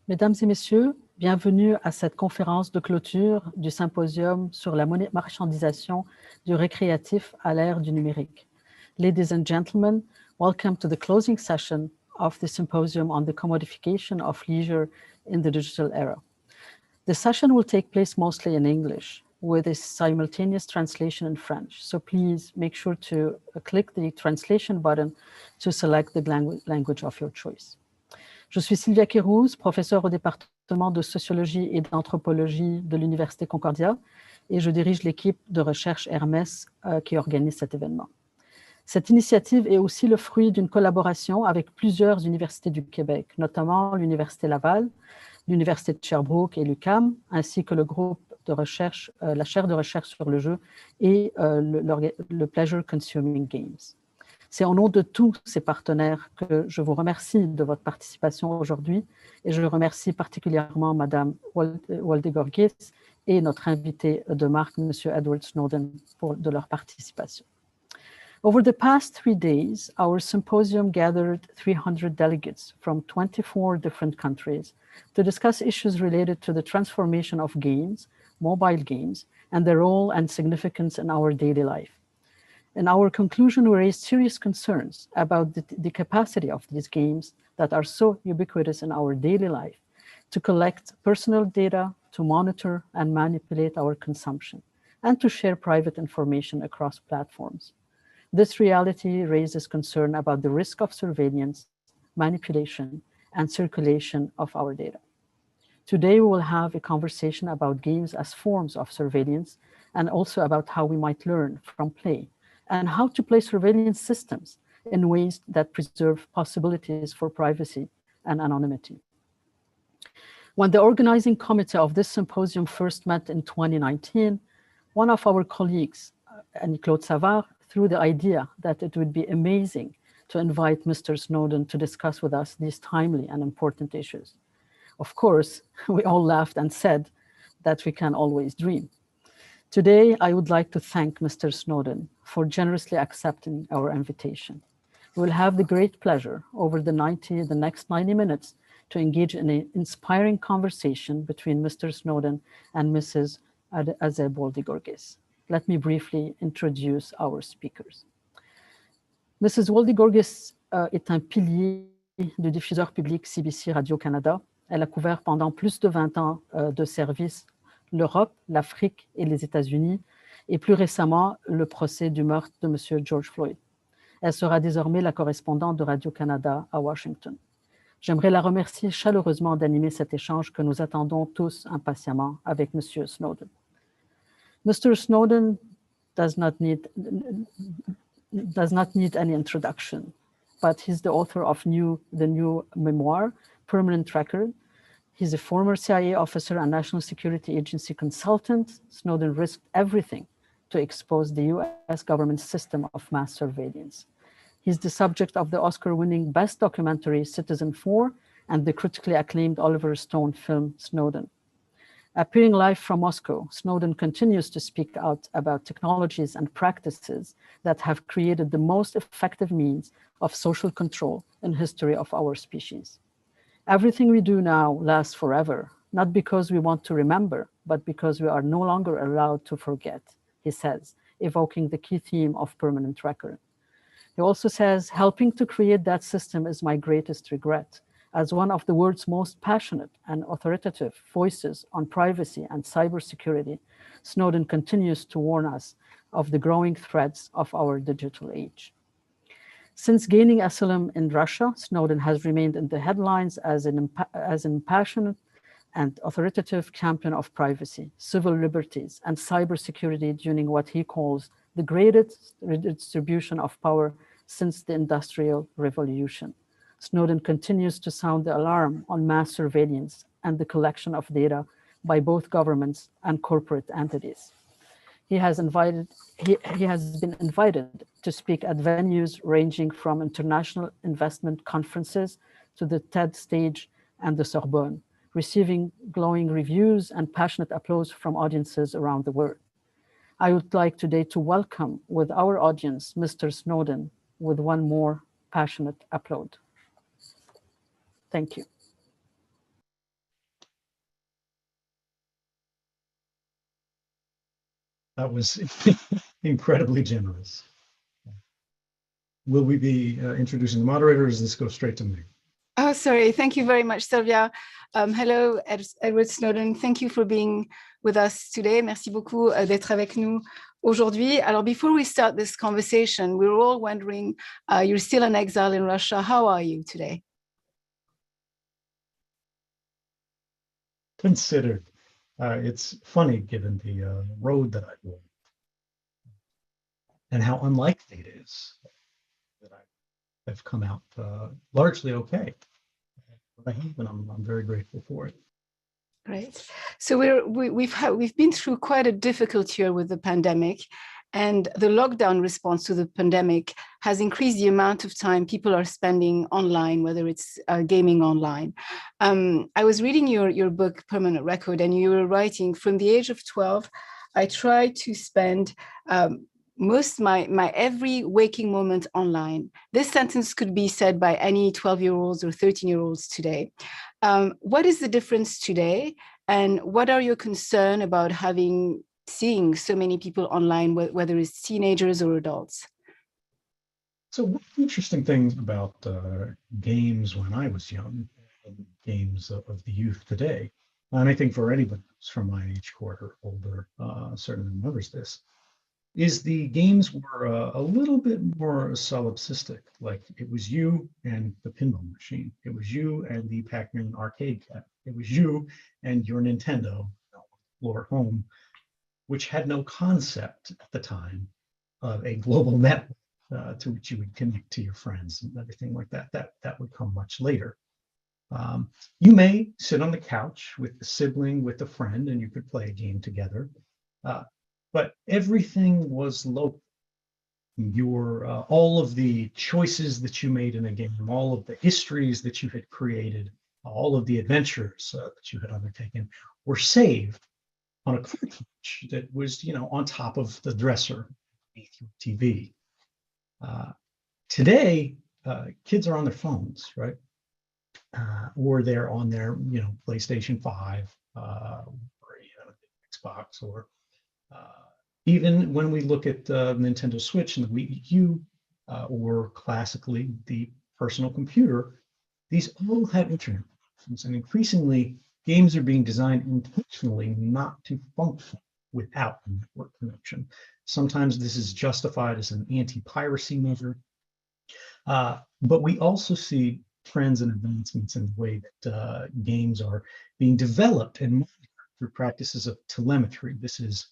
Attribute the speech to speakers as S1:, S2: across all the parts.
S1: Mesdames et messieurs, bienvenue à cette conférence de clôture du symposium sur la marchandisation du récréatif à l'ère du numérique. Ladies and gentlemen, welcome to the closing session of the symposium on the commodification of leisure in the digital era. The session will take place mostly in English with a simultaneous translation in French. So please make sure to click the translation button to select the language of your choice. Je suis Sylvia Kérouz, professeure au département de sociologie et d'anthropologie de l'Université Concordia et je dirige l'équipe de recherche Hermès qui organise cet événement. Cette initiative est aussi le fruit d'une collaboration avec plusieurs universités du Québec, notamment l'Université Laval, l'Université de Sherbrooke et l'UQAM, ainsi que le groupe de recherche, la chaire de recherche sur le jeu et le Pleasure Consuming Games. C'est au nom de tous ces partenaires que je vous remercie de votre participation aujourd'hui et je remercie particulièrement Madame Waldeborgis et notre invité de marque, Monsieur Edward Snowden, de leur participation. Over the past 3 days, our symposium gathered 300 delegates from 24 different countries to discuss issues related to the transformation of games, mobile games, and their role and significance in our daily life. In our conclusion, we raised serious concerns about the capacity of these games that are so ubiquitous in our daily life to collect personal data, to monitor and manipulate our consumption, and to share private information across platforms. This reality raises concern about the risk of surveillance, manipulation, and circulation of our data. Today, we will have a conversation about games as forms of surveillance and also about how we might learn from play and how to play surveillance systems in ways that preserve possibilities for privacy and anonymity. When the organizing committee of this symposium first met in 2019, one of our colleagues, Annie-Claude Savard, threw the idea that it would be amazing to invite Mr. Snowden to discuss with us these timely and important issues. Of course, we all laughed and said that we can always dream. Today, I would like to thank Mr. Snowden for generously accepting our invitation. We will have the great pleasure over the next 90 minutes to engage in an inspiring conversation between Mr. Snowden and Mrs. Azeb Wolde-Gorgis. Let me briefly introduce our speakers. Mrs. Wolde-Gorgis est un pilier du diffuseur public CBC Radio-Canada. Elle a couvert pendant plus de 20 ans de service l'Europe, l'Afrique et les États-Unis, et plus récemment, le procès du meurtre de M. George Floyd. Elle sera désormais la correspondante de Radio-Canada à Washington. J'aimerais la remercier chaleureusement d'animer cet échange que nous attendons tous impatiemment avec M. Snowden. Mr. Snowden does not need any introduction, but he's the author of the new memoir, Permanent Record. He's a former CIA officer and National Security Agency consultant. Snowden risked everything to expose the US government system of mass surveillance. He's the subject of the Oscar-winning Best Documentary Citizen4 and the critically acclaimed Oliver Stone film Snowden. Appearing live from Moscow, Snowden continues to speak out about technologies and practices that have created the most effective means of social control in the history of our species. Everything we do now lasts forever, not because we want to remember, but because we are no longer allowed to forget, he says, evoking the key theme of Permanent Record. He also says, helping to create that system is my greatest regret. As one of the world's most passionate and authoritative voices on privacy and cybersecurity, Snowden continues to warn us of the growing threats of our digital age. Since gaining asylum in Russia, Snowden has remained in the headlines as an impassioned and authoritative champion of privacy, civil liberties, and cybersecurity during what he calls the greatest redistribution of power since the Industrial Revolution. Snowden continues to sound the alarm on mass surveillance and the collection of data by both governments and corporate entities. He has been invited to speak at venues ranging from international investment conferences to the TED stage and the Sorbonne, receiving glowing reviews and passionate applause from audiences around the world. I would like today to welcome with our audience, Mr. Snowden, with one more passionate applaud. Thank you.
S2: That was incredibly generous. Will we be introducing the moderator, or does this go straight to me?
S3: Oh, sorry. Thank you very much, Sylvia. Hello, Edward Snowden. Thank you for being with us today. Merci beaucoup d'être avec nous aujourd'hui. Alors, before we start this conversation, we're all wondering, you're still in exile in Russia. How are you today?
S2: Considered. It's funny given the road that I walked and how unlikely it is that I've come out largely okay. But I have, and I'm very grateful for it.
S3: Great. So we've been through quite a difficult year with the pandemic, and the lockdown response to the pandemic has increased the amount of time people are spending online, whether it's gaming online. I was reading your book, Permanent Record, and you were writing, from the age of 12, I tried to spend most my every waking moment online. This sentence could be said by any 12-year-olds or 13-year-olds today. What is the difference today? And what are your concerns about seeing so many people online, whether it's teenagers or adults?
S2: So one interesting thing about games when I was young, and games of the youth today, and I think for anybody who's from my age cohort or older, certainly remembers this, is the games were a little bit more solipsistic. Like it was you and the pinball machine. It was you and the Pac-Man arcade cat. It was you and your Nintendo floor at home, which had no concept at the time of a global network to which you would connect to your friends and everything like that. That would come much later. You may sit on the couch with a sibling, with a friend, and you could play a game together. But everything was local. Your all of the choices that you made in a game, all of the histories that you had created, all of the adventures that you had undertaken were saved on a cartridge that was, on top of the dresser beneath your TV. Today, kids are on their phones, right? Or they're on their, PlayStation 5, or Xbox, or even when we look at Nintendo Switch and the Wii U, or classically the personal computer, these all have internet connections, and increasingly games are being designed intentionally not to function without a network connection. Sometimes this is justified as an anti-piracy measure, but we also see trends and advancements in the way that games are being developed and monitored through practices of telemetry. This is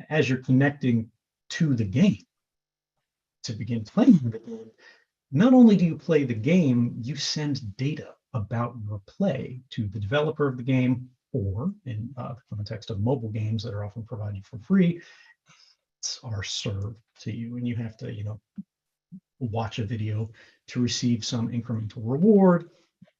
S2: as you're connecting to the game to begin playing the game. Not only do you play the game, you send data about your play to the developer of the game, or in the context of mobile games that are often provided for free, are served to you, and you have to, watch a video to receive some incremental reward,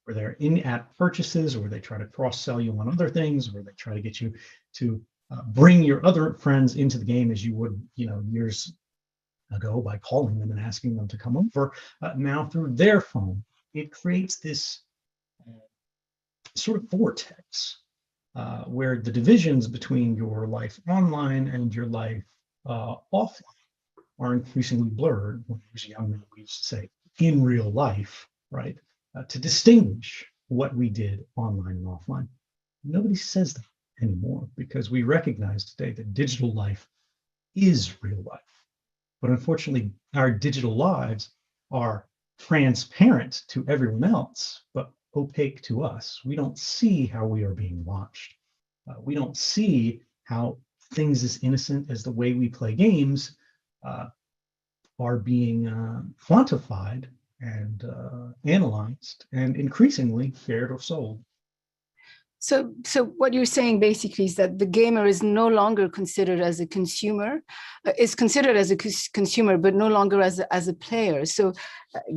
S2: or they're in-app purchases, or they try to cross-sell you on other things, or they try to get you to bring your other friends into the game as you would, years ago by calling them and asking them to come over. Now through their phone, it creates this sort of vortex where the divisions between your life online and your life offline are increasingly blurred. When I was young, we used to say in real life, right? To distinguish what we did online and offline. Nobody says that anymore because we recognize today that digital life is real life. But unfortunately, our digital lives are transparent to everyone else, but opaque to us. We don't see how we are being watched. We don't see how things as innocent as the way we play games are being quantified and analyzed and increasingly shared or sold.
S3: So what you're saying basically is that the gamer is no longer considered as a consumer, is considered as a consumer, but no longer as a player. So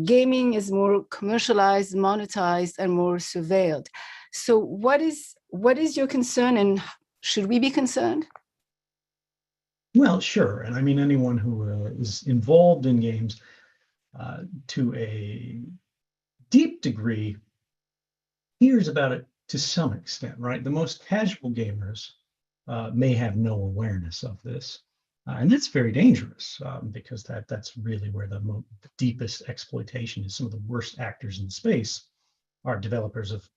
S3: gaming is more commercialized, monetized, and more surveilled. So what is your concern, and should we be concerned?
S2: Well, sure. And I mean, anyone who is involved in games to a deep degree hears about it to some extent, right? The most casual gamers may have no awareness of this. And that's very dangerous because that's really where the deepest exploitation is. Some of the worst actors in space are developers of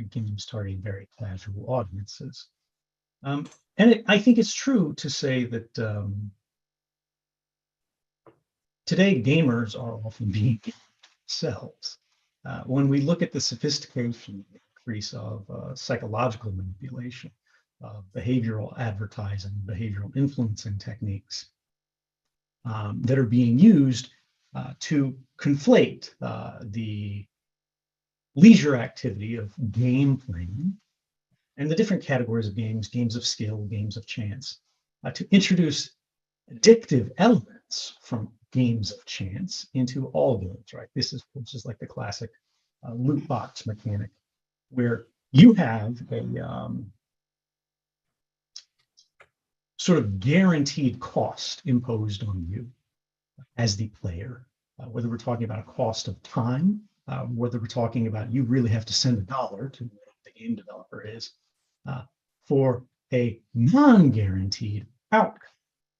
S2: games targeting very casual audiences. I think it's true to say that today gamers are often being themselves. When we look at the sophistication increase of psychological manipulation, behavioral advertising, behavioral influencing techniques that are being used to conflate the leisure activity of game playing and the different categories of games of skill, games of chance, to introduce addictive elements from games of chance into all games, right? This is like the classic loot box mechanic, where you have a sort of guaranteed cost imposed on you as the player, whether we're talking about a cost of time, whether we're talking about you really have to send $1 to the game developer is for a non-guaranteed outcome.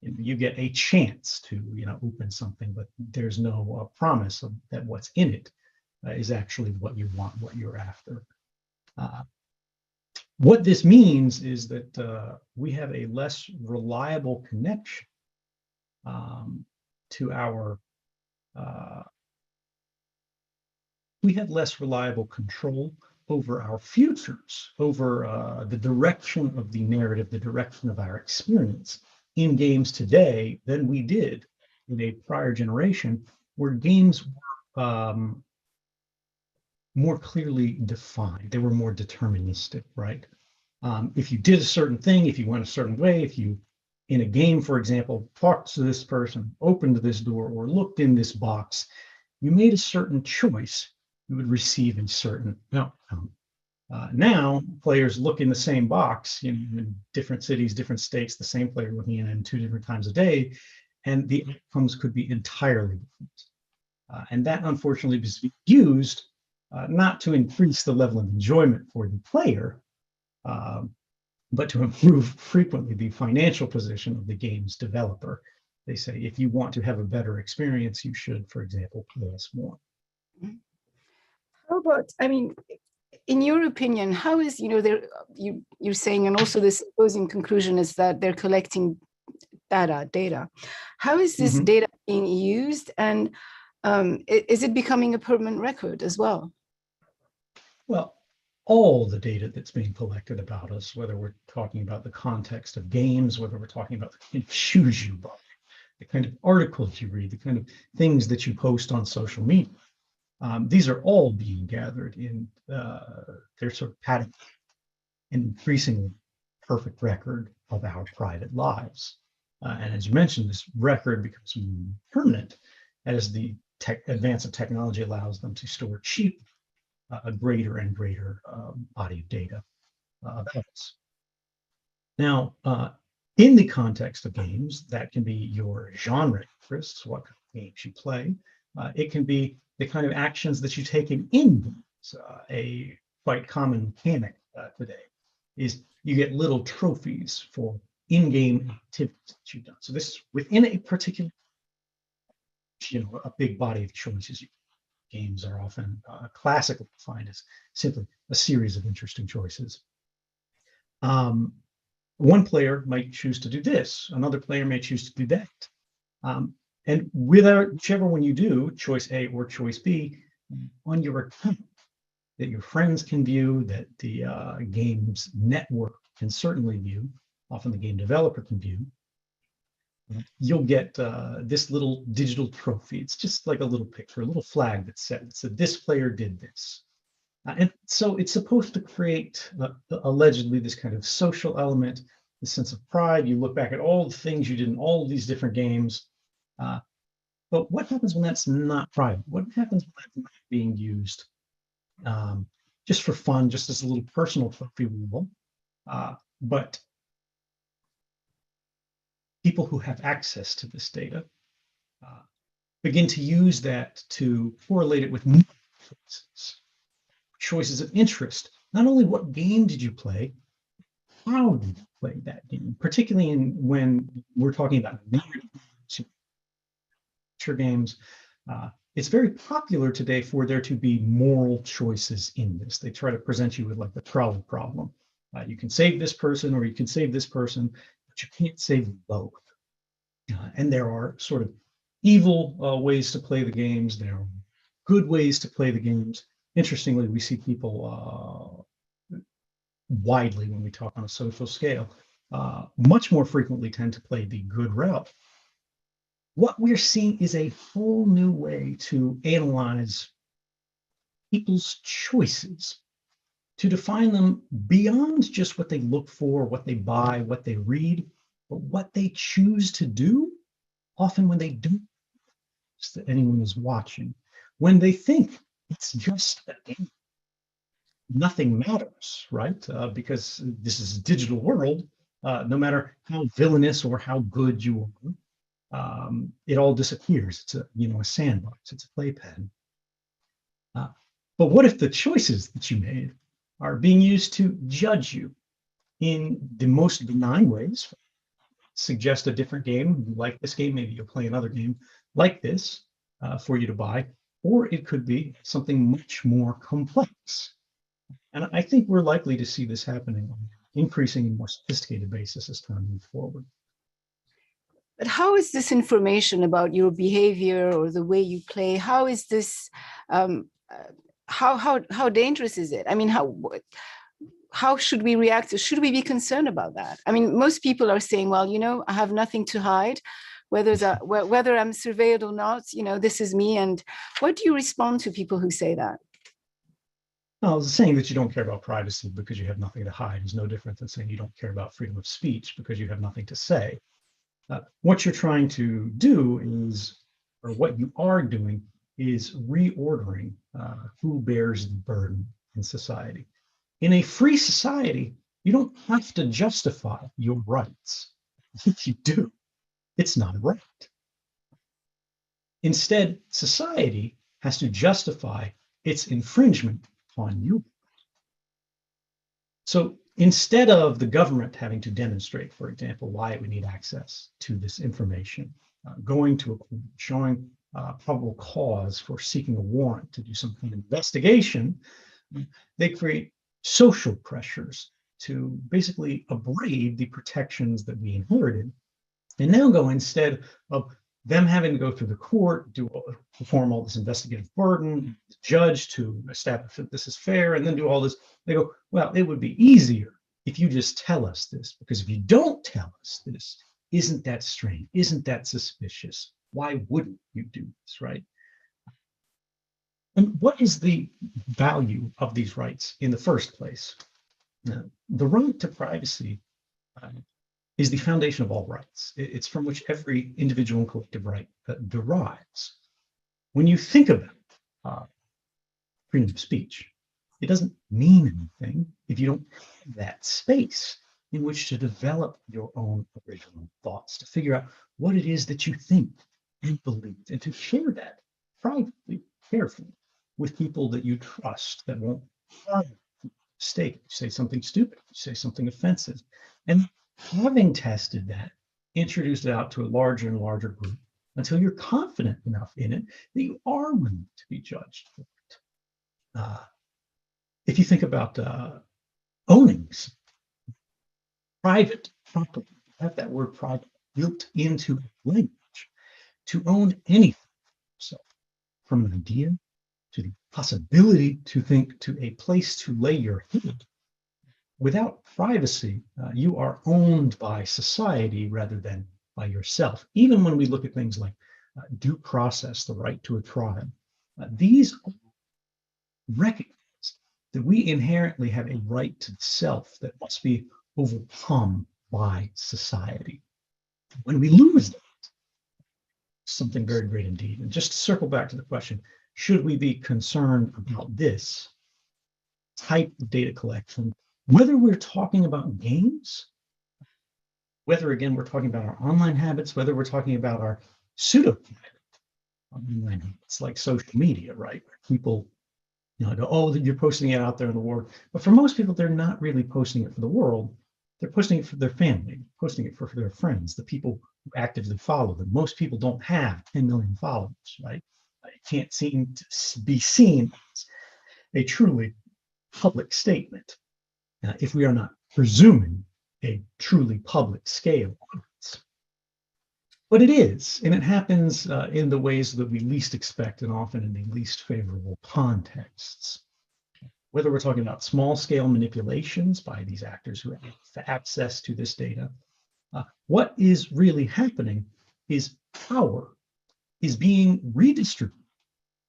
S2: You get a chance to open something, but there's no promise that what's in it is actually what you want, what you're after. What this means is that we have a less reliable connection to our we have less reliable control over our futures, over the direction of the narrative, the direction of our experience in games today than we did in a prior generation, where games were more clearly defined. They were more deterministic, right? If you did a certain thing, if you went a certain way, if you, in a game, for example, talked to this person, opened this door, or looked in this box, you made a certain choice, you would receive a certain outcome. Now, players look in the same box in different cities, different states, the same player looking in 2 different times a day, and the outcomes could be entirely different. And that, unfortunately, is used not to increase the level of enjoyment for the player, but to improve frequently the financial position of the game's developer. They say, if you want to have a better experience, you should, for example, pay us more.
S3: How about, I mean, in your opinion, how is, you're saying, and also the opposing conclusion is that they're collecting data. How is this data being used, and is it becoming a permanent record as well?
S2: Well, all the data that's being collected about us, whether we're talking about the context of games, whether we're talking about the kind of shoes you buy, the kind of articles you read, the kind of things that you post on social media, these are all being gathered in their sort of pattern, an increasingly perfect record of our private lives. And as you mentioned, this record becomes permanent as the advance of technology allows them to store cheap a greater and greater body of data about us. Now, in the context of games, that can be your genre interests, what kind of games you play. It can be the kind of actions that you take in games. A quite common mechanic today is you get little trophies for in-game activities that you've done. So this is within a particular, a big body of choices. Games are often classically defined as simply a series of interesting choices. One player might choose to do this, another player may choose to do that. And whichever one you do, choice A or choice B, on your account, that your friends can view, that the game's network can certainly view, often the game developer can view, you'll get this little digital trophy. It's just like a little picture, a little flag that said, this player did this. And so it's supposed to create, allegedly, this kind of social element, the sense of pride. You look back at all the things you did in all of these different games. But what happens when that's not private? What happens when that's not being used just for fun, just as a little personal trophy wall? But people who have access to this data begin to use that to correlate it with choices of interest. Not only what game did you play, how do you play that game, particularly when we're talking about narrative games. It's very popular today for there to be moral choices in this. They try to present you with like the trolley problem. You can save this person or you can save this person, but you can't save both. And there are sort of evil ways to play the games. There are good ways to play the games. Interestingly, we see people widely when we talk on a social scale, much more frequently tend to play the good route. What we're seeing is a whole new way to analyze people's choices, to define them beyond just what they look for, what they buy, what they read, but what they choose to do, often when they don't that anyone is watching, when they think it's just a game. Nothing matters, right? Because this is a digital world, no matter how villainous or how good you are, it all disappears. It's a sandbox, it's a playpen. But what if the choices that you made are being used to judge you in the most benign ways? Suggest a different game. You like this game, maybe you'll play another game like this for you to buy, or it could be something much more complex. And I think we're likely to see this happening on an increasing and more sophisticated basis as time moves forward.
S3: But how is this information about your behavior or the way you play? How is this? How dangerous is it? I mean, how should we react? Should we be concerned about that? I mean, most people are saying, well, I have nothing to hide, whether I'm surveilled or not. This is me. And what do you respond to people who say that?
S2: Well, saying that you don't care about privacy because you have nothing to hide is no different than saying you don't care about freedom of speech because you have nothing to say. What you're trying to do is, or what you are doing, is reordering who bears the burden in society. In a free society, you don't have to justify your rights. If you do, it's not a right. Instead, society has to justify its infringement on you. So instead of the government having to demonstrate, for example, why it would need access to this information, going to a court, showing probable cause for seeking a warrant to do some kind of investigation, they create social pressures to basically abrade the protections that we inherited, and now go, instead of them having to go through the court, perform all this investigative burden, the judge to establish that this is fair, and then do all this, they go, well, it would be easier if you just tell us this, because if you don't tell us this, isn't that strange? Isn't that suspicious? Why wouldn't you do this, right? And what is the value of these rights in the first place? The right to privacy is the foundation of all rights. It's from which every individual and collective right derives. When you think about freedom of speech, it doesn't mean anything if you don't have that space in which to develop your own original thoughts, to figure out what it is that you think and believe, and to share that privately, carefully, with people that you trust, that won't harm you. Mistake, you say something stupid, you say something offensive. And having tested that, introduced it out to a larger and larger group until you're confident enough in it that you are willing to be judged for it. If you think about owning private property, you have that word private built into language. To own anything, so from an idea to the possibility to think to a place to lay your head, without privacy, you are owned by society rather than by yourself. Even when we look at things like due process, the right to a trial, these recognize that we inherently have a right to self that must be overcome by society. When we lose that, something very great indeed. And just to circle back to the question, should we be concerned about this type of data collection, whether we're talking about games, whether again we're talking about our online habits, whether we're talking about our pseudo online habits like social media, right? Where people go, oh, you're posting it out there in the world. But for most people, they're not really posting it for the world. they're posting it for their family, posting it for their friends, the people who actively follow them. Most people don't have 10 million followers, right? It can't seem to be seen as a truly public statement if we are not presuming a truly public scale. But it is, and it happens in the ways that we least expect and often in the least favorable contexts. Whether we're talking about small scale manipulations by these actors who have access to this data, what is really happening is power is being redistributed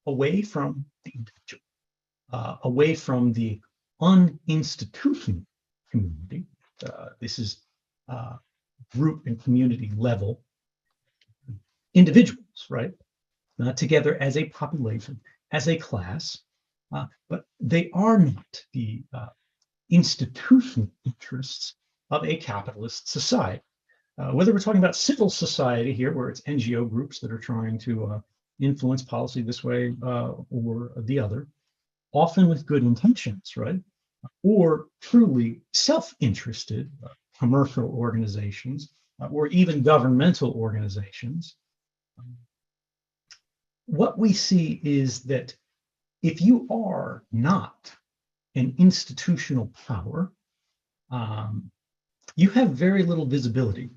S2: away from the individual, away from the uninstitutional community. This is group and community level individuals, right? Together as a population, as a class, but they are not the institutional interests of a capitalist society. Whether we're talking about civil society here, where it's NGO groups that are trying to influence policy this way or the other, often with good intentions, right? Or truly self-interested commercial organizations or even governmental organizations. What we see is that if you are not an institutional power, you have very little visibility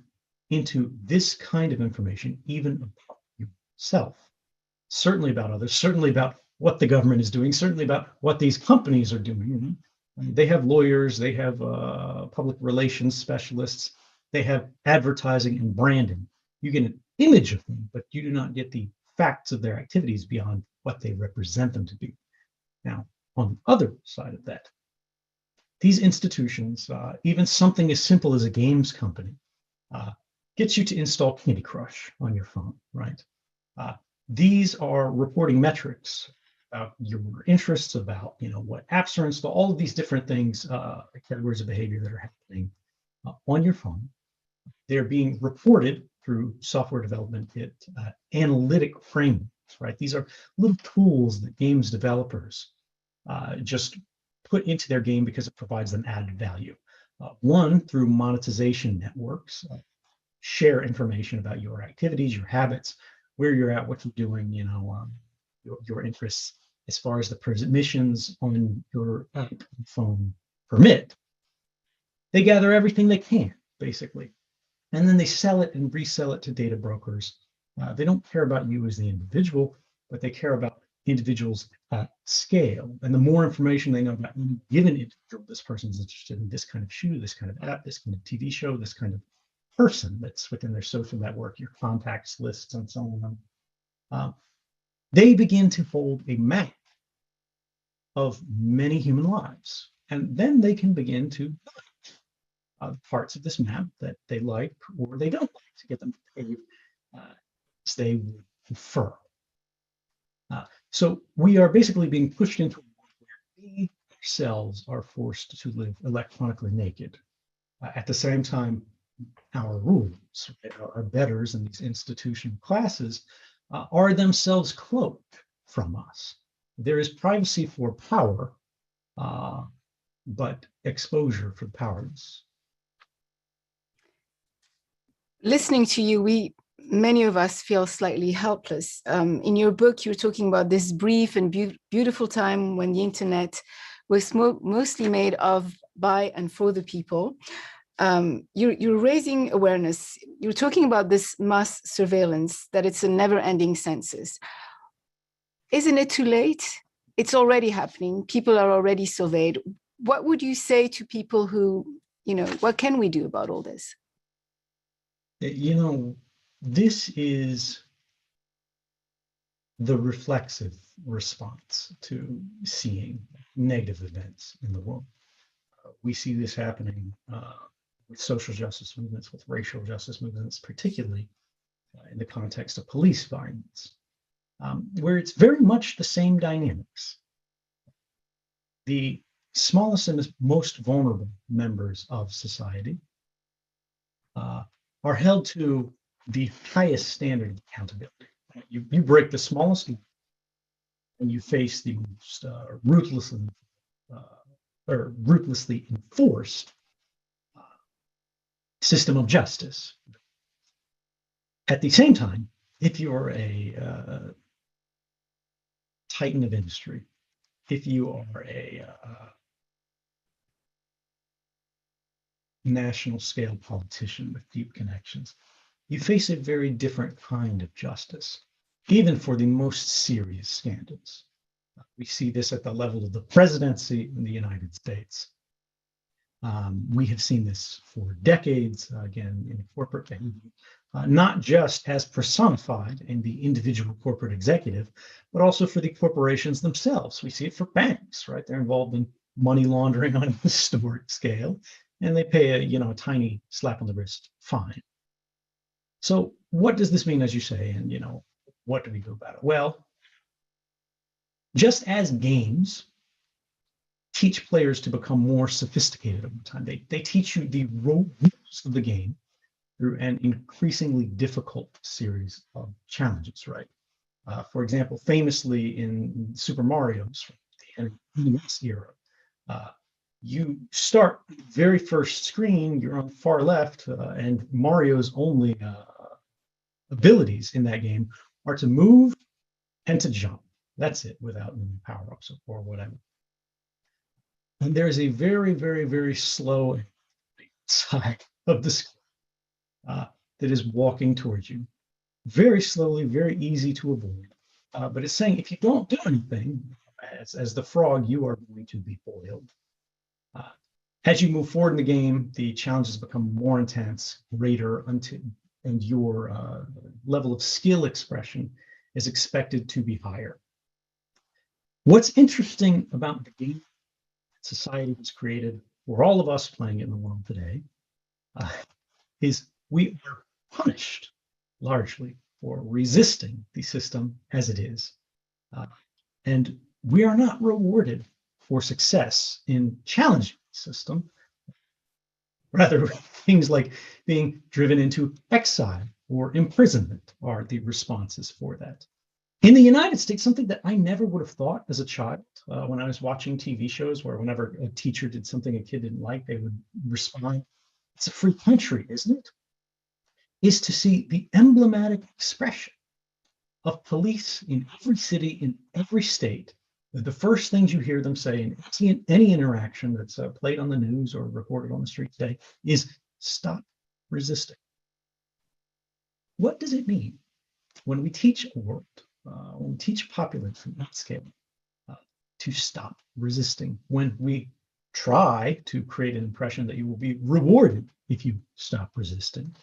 S2: into this kind of information, even about yourself, certainly about others, certainly about what the government is doing, certainly about what these companies are doing. They have lawyers, they have public relations specialists, they have advertising and branding. You get an image of them, but you do not get the facts of their activities beyond what they represent them to be. Now, on the other side of that, these institutions, even something as simple as a games company, gets you to install Candy Crush on your phone, right? These are reporting metrics about your interests, about what apps are installed, all of these different things, categories of behavior that are happening on your phone. They're being reported through software development analytic frameworks, right? These are little tools that games developers just put into their game because it provides them added value. One, through monetization networks, share information about your activities, your habits, where you're at, what you're doing, your interests as far as the permissions on your phone permit. They gather everything they can, basically. And then they sell it and resell it to data brokers. They don't care about you as the individual, but they care about individuals at scale. And the more information they know about any given individual, this person's interested in this kind of shoe, this kind of app, this kind of TV show, this kind of person that's within their social network, your contacts lists, and so on. They begin to hold a map of many human lives. And then they can begin to parts of this map that they like or they don't like to get them to behave as they would prefer. So we are basically being pushed into a world where we ourselves are forced to live electronically naked. At the same time, our rules, our betters in these institutional classes are themselves cloaked from us. There is privacy for power, but exposure for powerless.
S3: Listening to you, many of us feel slightly helpless. In your book, you're talking about this brief and beautiful time when the internet was mostly made of, by, and for the people. You're raising awareness. You're talking about this mass surveillance, that it's a never-ending census. Isn't it too late? It's already happening. People are already surveyed. What would you say to people who, what can we do about all this?
S2: This is the reflexive response to seeing negative events in the world. We see this happening with social justice movements, with racial justice movements, particularly in the context of police violence, where it's very much the same dynamics. The smallest and most vulnerable members of society are held to the highest standard of accountability. You break the smallest law, and you face the most ruthlessly enforced system of justice. At the same time, if you're a titan of industry, if you are a national scale politician with deep connections, you face a very different kind of justice, even for the most serious scandals. We see this at the level of the presidency in the United States. We have seen this for decades, again, in corporate behavior, not just as personified in the individual corporate executive, but also for the corporations themselves. We see it for banks, right? They're involved in money laundering on a historic scale, and they pay a tiny slap on the wrist fine. So what does this mean, as you say, and what do we do about it? Well, just as games teach players to become more sophisticated over time, they teach you the rules of the game through an increasingly difficult series of challenges, right? For example, famously in Super Mario's the NES era, you start the very first screen, you're on the far left, and Mario's only abilities in that game are to move and to jump. That's it, without any power-ups or whatever. And there's a very, very, very slow side of the screen that is walking towards you. Very slowly, very easy to avoid. But it's saying if you don't do anything, as the frog, you are going to be boiled. As you move forward in the game, the challenges become more intense, greater, and your level of skill expression is expected to be higher. What's interesting about the game society was created for all of us playing it in the world today is we are punished largely for resisting the system as it is. And we are not rewarded for success in challenging the system. Rather, things like being driven into exile or imprisonment are the responses for that. In the United States, something that I never would have thought as a child, when I was watching TV shows where whenever a teacher did something a kid didn't like, they would respond, it's a free country, isn't it? Is to see the emblematic expression of police in every city, in every state. The first things you hear them say in any interaction that's played on the news or reported on the street today is stop resisting. What does it mean when we teach a world, when we teach population at scale to stop resisting, when we try to create an impression that you will be rewarded if you stop resisting,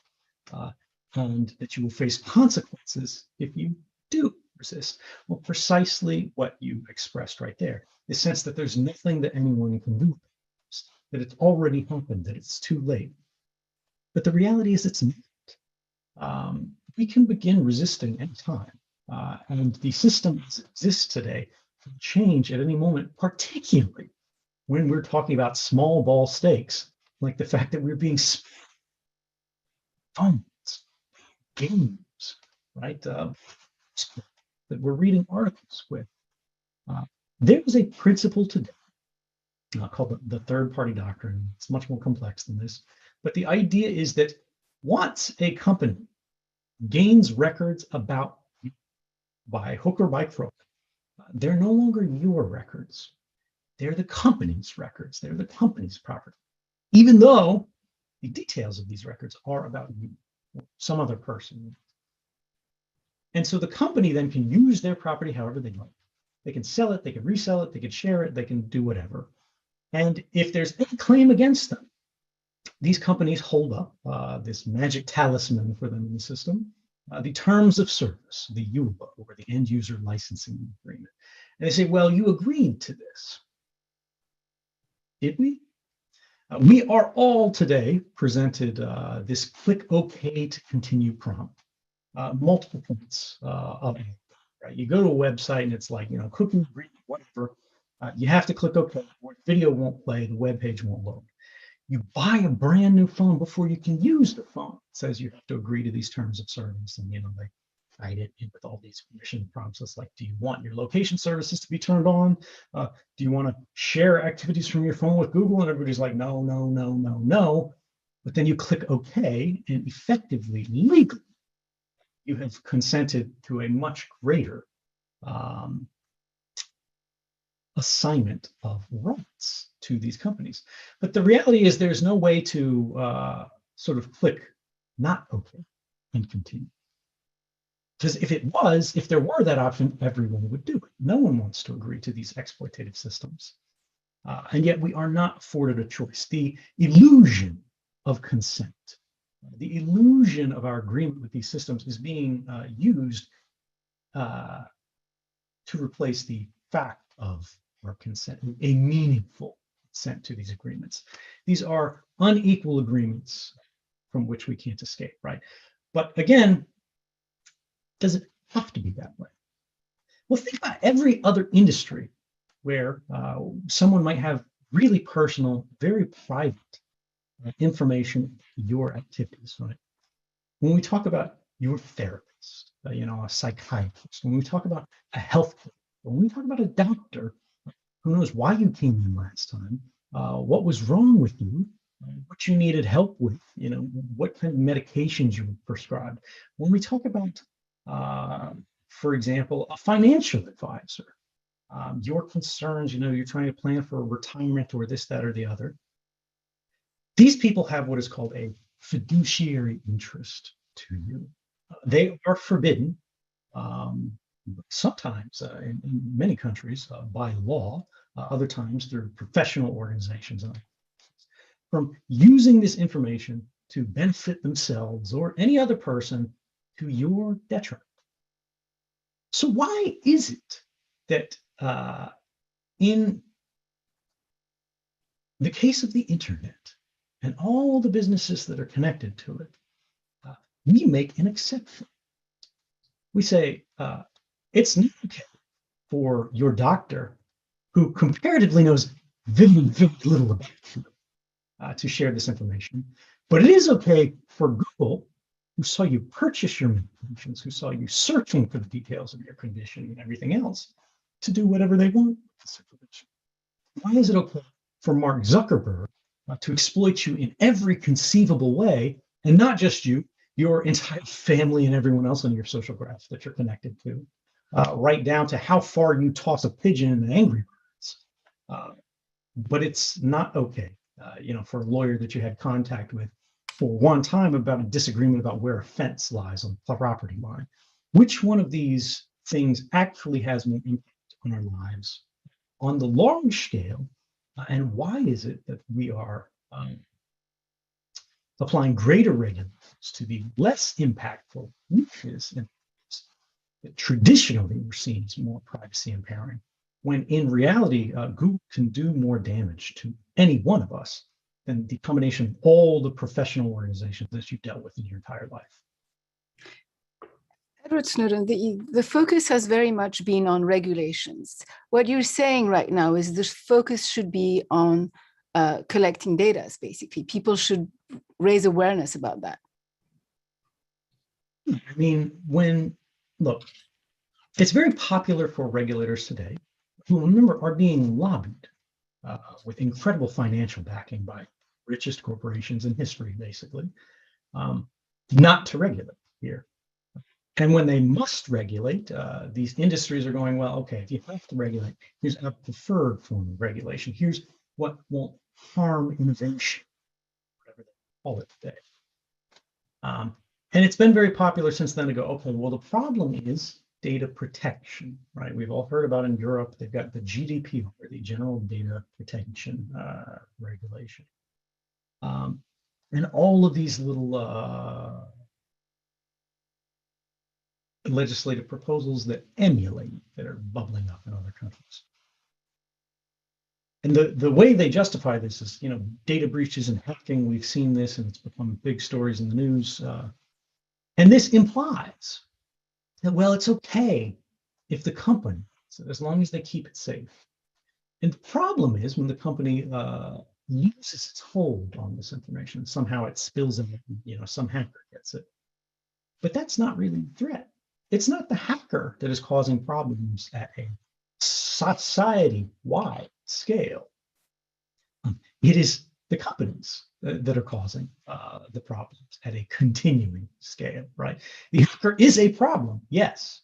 S2: and that you will face consequences if you do resist? Well, precisely what you expressed right there, the sense that there's nothing that anyone can do, that it's already happened, that it's too late. But the reality is it's not. We can begin resisting anytime. And the system as it exists today can change at any moment, particularly when we're talking about small ball stakes, like the fact that we're being phones, games, right? That we're reading articles with. There is a principle today called the third-party doctrine. It's much more complex than this. But the idea is that once a company gains records about you by hook or by crook, they're no longer your records. They're the company's records. They're the company's property, even though the details of these records are about you, or some other person. And so the company then can use their property however they like. They can sell it, they can resell it, they can share it, they can do whatever. And if there's any claim against them, these companies hold up this magic talisman for them in the system, the terms of service, the EULA, or the end user licensing agreement. And they say, well, you agreed to this. Did we? We are all today presented this click OK to continue prompt. Multiple points of it, right? You go to a website and it's like, cooking, whatever. You have to click OK, or the video won't play, the web page won't load. You buy a brand new phone before you can use the phone. It says you have to agree to these terms of service, and they hide it with all these permission prompts. It's like, do you want your location services to be turned on? Do you want to share activities from your phone with Google? And everybody's like, no, no, no, no, no. but then you click OK, and effectively, legally, you have consented to a much greater assignment of rights to these companies. But the reality is there's no way to sort of click not OK and continue. Because if there were that option, everyone would do it. No one wants to agree to these exploitative systems. And yet we are not afforded a choice. The illusion of consent, the illusion of our agreement with these systems is being used to replace the fact of our consent, a meaningful consent to these agreements. These are unequal agreements from which we can't escape, right? But again, does it have to be that way? Well, think about every other industry where someone might have really personal, very private information, your activities, right? When we talk about your therapist, a psychiatrist, when we talk about a health care, when we talk about a doctor, who knows why you came in last time, what was wrong with you, what you needed help with, what kind of medications you were prescribed. When we talk about, for example, a financial advisor, your concerns, you're trying to plan for a retirement or this, that, or the other. These people have what is called a fiduciary interest to you. They are forbidden, sometimes in many countries by law, other times through professional organizations, from using this information to benefit themselves or any other person to your detriment. So why is it that in the case of the internet and all the businesses that are connected to it, we make an exception? We say it's not okay for your doctor, who comparatively knows very, very little about you, to share this information, but it is okay for Google, who saw you purchase your medications, who saw you searching for the details of your condition and everything else, to do whatever they want with this information. Why is it okay for Mark Zuckerberg to exploit you in every conceivable way, and not just you, your entire family and everyone else on your social graph that you're connected to, right down to how far you toss a pigeon in Angry Birds? But it's not okay, for a lawyer that you had contact with for one time about a disagreement about where a fence lies on the property line. Which one of these things actually has more impact on our lives on the large scale? And why is it that we are applying greater regulations to the less impactful niches and that traditionally were seen as more privacy impairing, when in reality, Google can do more damage to any one of us than the combination of all the professional organizations that you've dealt with in your entire life?
S3: Edward Snowden, the focus has very much been on regulations. What you're saying right now is the focus should be on collecting data, basically. People should raise awareness about that.
S2: I mean, look, it's very popular for regulators today, who, remember, are being lobbied with incredible financial backing by richest corporations in history, basically, not to regulate here. And when they must regulate, these industries are going, well, okay, if you have to regulate, here's a preferred form of regulation. Here's what won't harm innovation, whatever they call it today. And it's been very popular since then to go, okay, well, the problem is data protection, right? We've all heard about in Europe, they've got the GDPR, the General Data Protection Regulation. And all of these little legislative proposals that emulate, that are bubbling up in other countries. And the way they justify this is, data breaches and hacking. We've seen this, and it's become big stories in the news. And this implies that, well, it's okay if the company, as long as they keep it safe. And the problem is when the company loses its hold on this information, somehow it spills in, some hacker gets it. But that's not really the threat. It's not the hacker that is causing problems at a society-wide scale. It is the companies that are causing the problems at a continuing scale, right? The hacker is a problem, yes,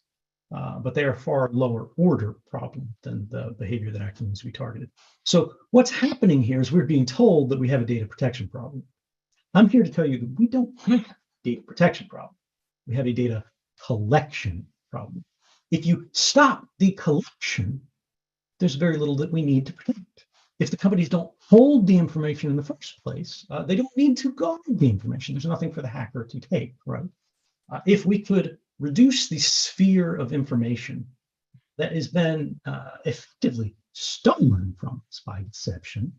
S2: but they are far lower order problem than the behavior that actually needs to be targeted. So what's happening here is we're being told that we have a data protection problem. I'm here to tell you that we don't have a data protection problem. We have a data collection problem. If you stop the collection, there's very little that we need to protect. If the companies don't hold the information in the first place, they don't need to guard the information. There's nothing for the hacker to take, right? If we could reduce the sphere of information that has been effectively stolen from us by deception,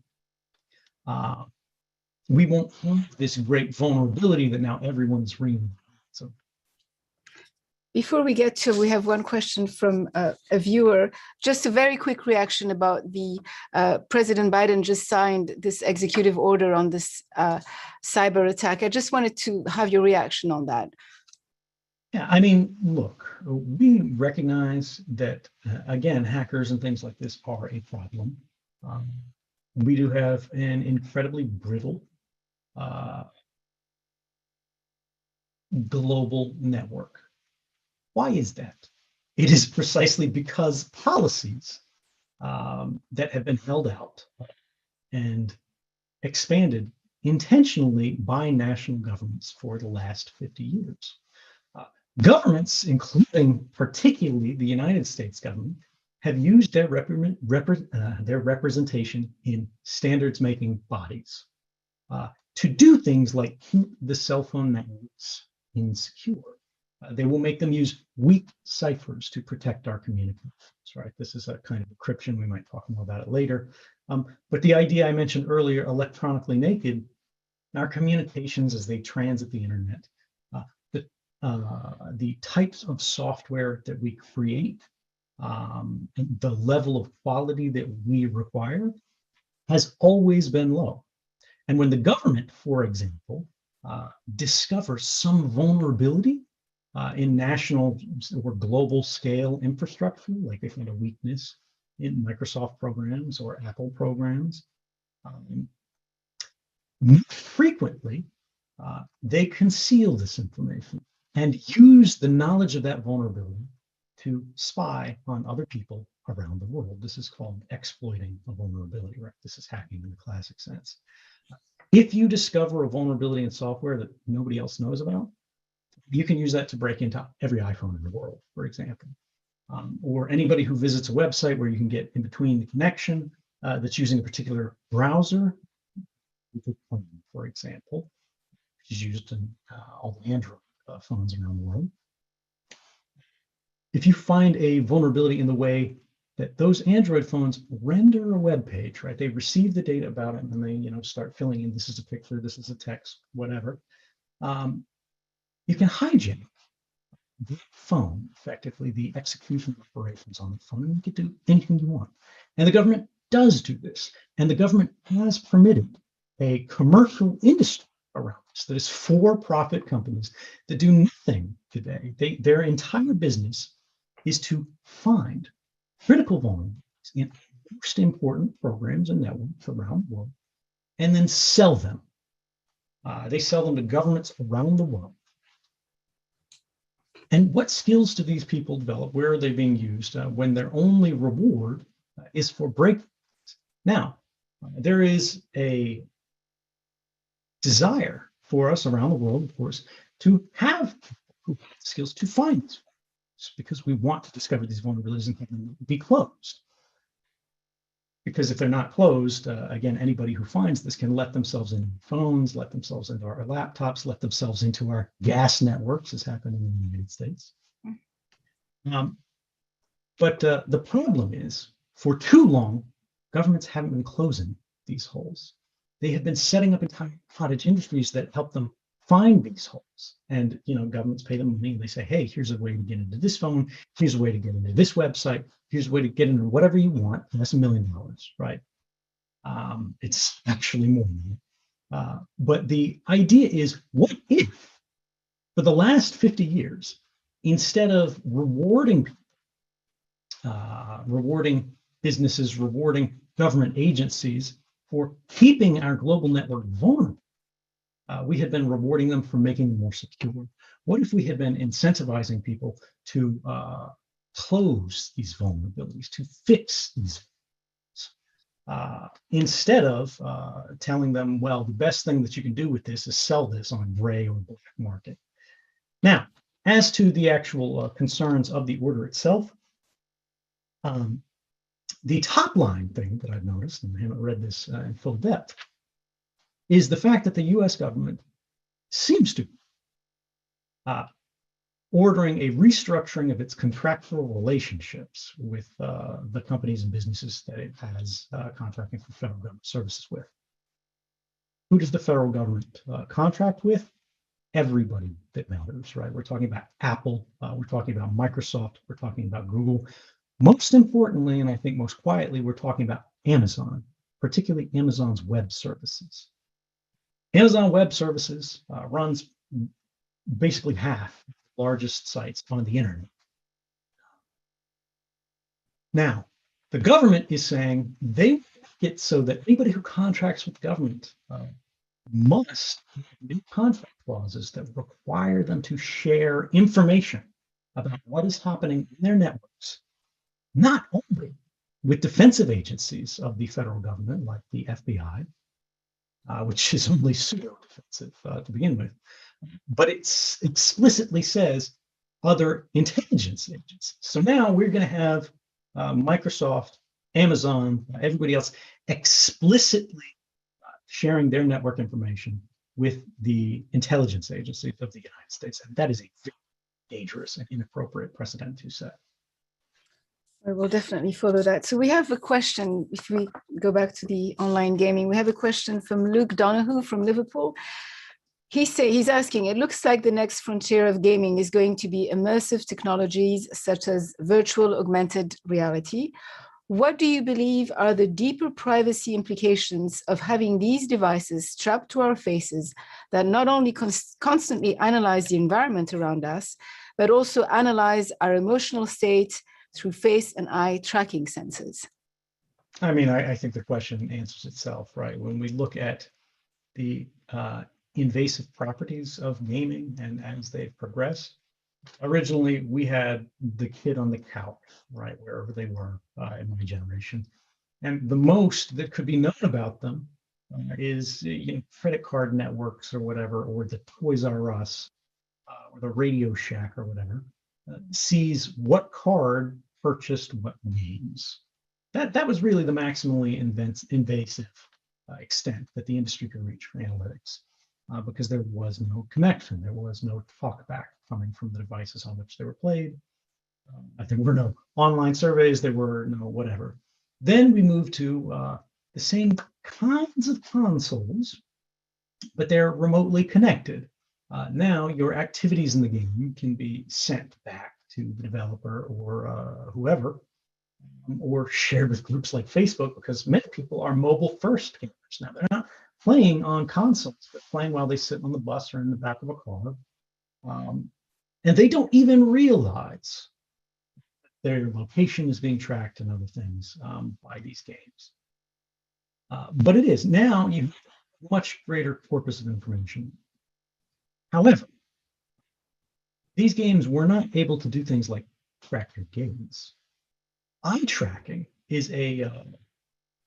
S2: we won't have this great vulnerability that now everyone's reading. So,
S3: before we get to, we have one question from a viewer. Just a very quick reaction about the President Biden just signed this executive order on this cyber attack. I just wanted to have your reaction on that.
S2: yeah, I mean, look, we recognize that, again, hackers and things like this are a problem. We do have an incredibly brittle global network. Why is that? It is precisely because policies that have been held out and expanded intentionally by national governments for the last 50 years. Governments, including particularly the United States government, have used their representation in standards-making bodies to do things like keep the cell phone networks insecure. They will make them use weak ciphers to protect our communications, right? This is a kind of encryption. We might talk more about it later. But the idea I mentioned earlier, electronically naked, our communications as they transit the internet, the types of software that we create, and the level of quality that we require has always been low. And when the government, for example, discovers some vulnerability in national or global scale infrastructure, like they find a weakness in Microsoft programs or Apple programs, frequently they conceal this information and use the knowledge of that vulnerability to spy on other people around the world. This is called exploiting a vulnerability, right? This is hacking in the classic sense. If you discover a vulnerability in software that nobody else knows about, you can use that to break into every iPhone in the world, for example. Or anybody who visits a website where you can get in between the connection that's using a particular browser, for example, which is used in all the Android phones around the world. If you find a vulnerability in the way that those Android phones render a web page, right? They receive the data about it and then they, start filling in, this is a picture, this is a text, whatever. You can hijack the phone, effectively, the execution operations on the phone, and you can do anything you want. And the government does do this. And the government has permitted a commercial industry around this that is for-profit companies that do nothing today. Their entire business is to find critical vulnerabilities in most important programs and networks around the world, and then sell them. They sell them to governments around the world. And what skills do these people develop? Where are they being used when their only reward is for breakthroughs? Now, there is a desire for us around the world, of course, to have skills to find these vulnerabilities, because we want to discover these vulnerabilities and have them be closed. Because if they're not closed, again, anybody who finds this can let themselves into phones, let themselves into our laptops, let themselves into our gas networks, as happened in the United States. But the problem is, for too long, governments haven't been closing these holes. They have been setting up entire cottage industries that help them find these holes. And governments pay them money and they say, hey, here's a way to get into this phone, here's a way to get into this website, here's a way to get into whatever you want, and that's $1 million, right? It's actually more than that. But the idea is, what if, for the last 50 years, instead of rewarding businesses, rewarding government agencies for keeping our global network vulnerable. We had been rewarding them for making them more secure. What if we had been incentivizing people to close these vulnerabilities, to fix these instead of telling them, well, the best thing that you can do with this is sell this on a gray or black market. Now, as to the actual concerns of the order itself, the top line thing that I've noticed, and I haven't read this in full depth, is the fact that the US government seems to ordering a restructuring of its contractual relationships with the companies and businesses that it has contracting for federal government services with. Who does the federal government contract with? Everybody that matters, right? We're talking about Apple, we're talking about Microsoft, we're talking about Google. Most importantly, and I think most quietly, we're talking about Amazon, particularly Amazon's web services. Amazon Web Services runs basically half the largest sites on the internet. Now, the government is saying they make it so that anybody who contracts with government must have new contract clauses that require them to share information about what is happening in their networks, not only with defensive agencies of the federal government, like the FBI, which is only pseudo-defensive to begin with, but it explicitly says other intelligence agencies. So now we're going to have Microsoft, Amazon, everybody else explicitly sharing their network information with the intelligence agencies of the United States. And that is a very dangerous and inappropriate precedent to set.
S3: I will definitely follow that. So we have a question, if we go back to the online gaming, we have a question from Luke Donahue from Liverpool. He's asking, it looks like the next frontier of gaming is going to be immersive technologies such as virtual augmented reality. What do you believe are the deeper privacy implications of having these devices strapped to our faces that not only constantly analyze the environment around us, but also analyze our emotional state through face and eye tracking sensors?
S2: I mean, I think the question answers itself, right? When we look at the invasive properties of gaming and as they've progressed, originally we had the kid on the couch, right, wherever they were in my generation. And the most that could be known about them is credit card networks or whatever, or the Toys R Us or the Radio Shack or whatever. Sees what card purchased what games. That was really the maximally invasive extent that the industry could reach for analytics, because there was no connection, there was no talkback coming from the devices on which they were played. There were no online surveys, there were no whatever. Then we moved to the same kinds of consoles, but they're remotely connected. Now your activities in the game can be sent back to the developer or whoever, or shared with groups like Facebook, because many people are mobile first gamers now. They're not playing on consoles, but playing while they sit on the bus or in the back of a car. And they don't even realize their location is being tracked and other things by these games. But it is. Now you have a much greater corpus of information. However, these games were not able to do things like track your gaze. Eye tracking is a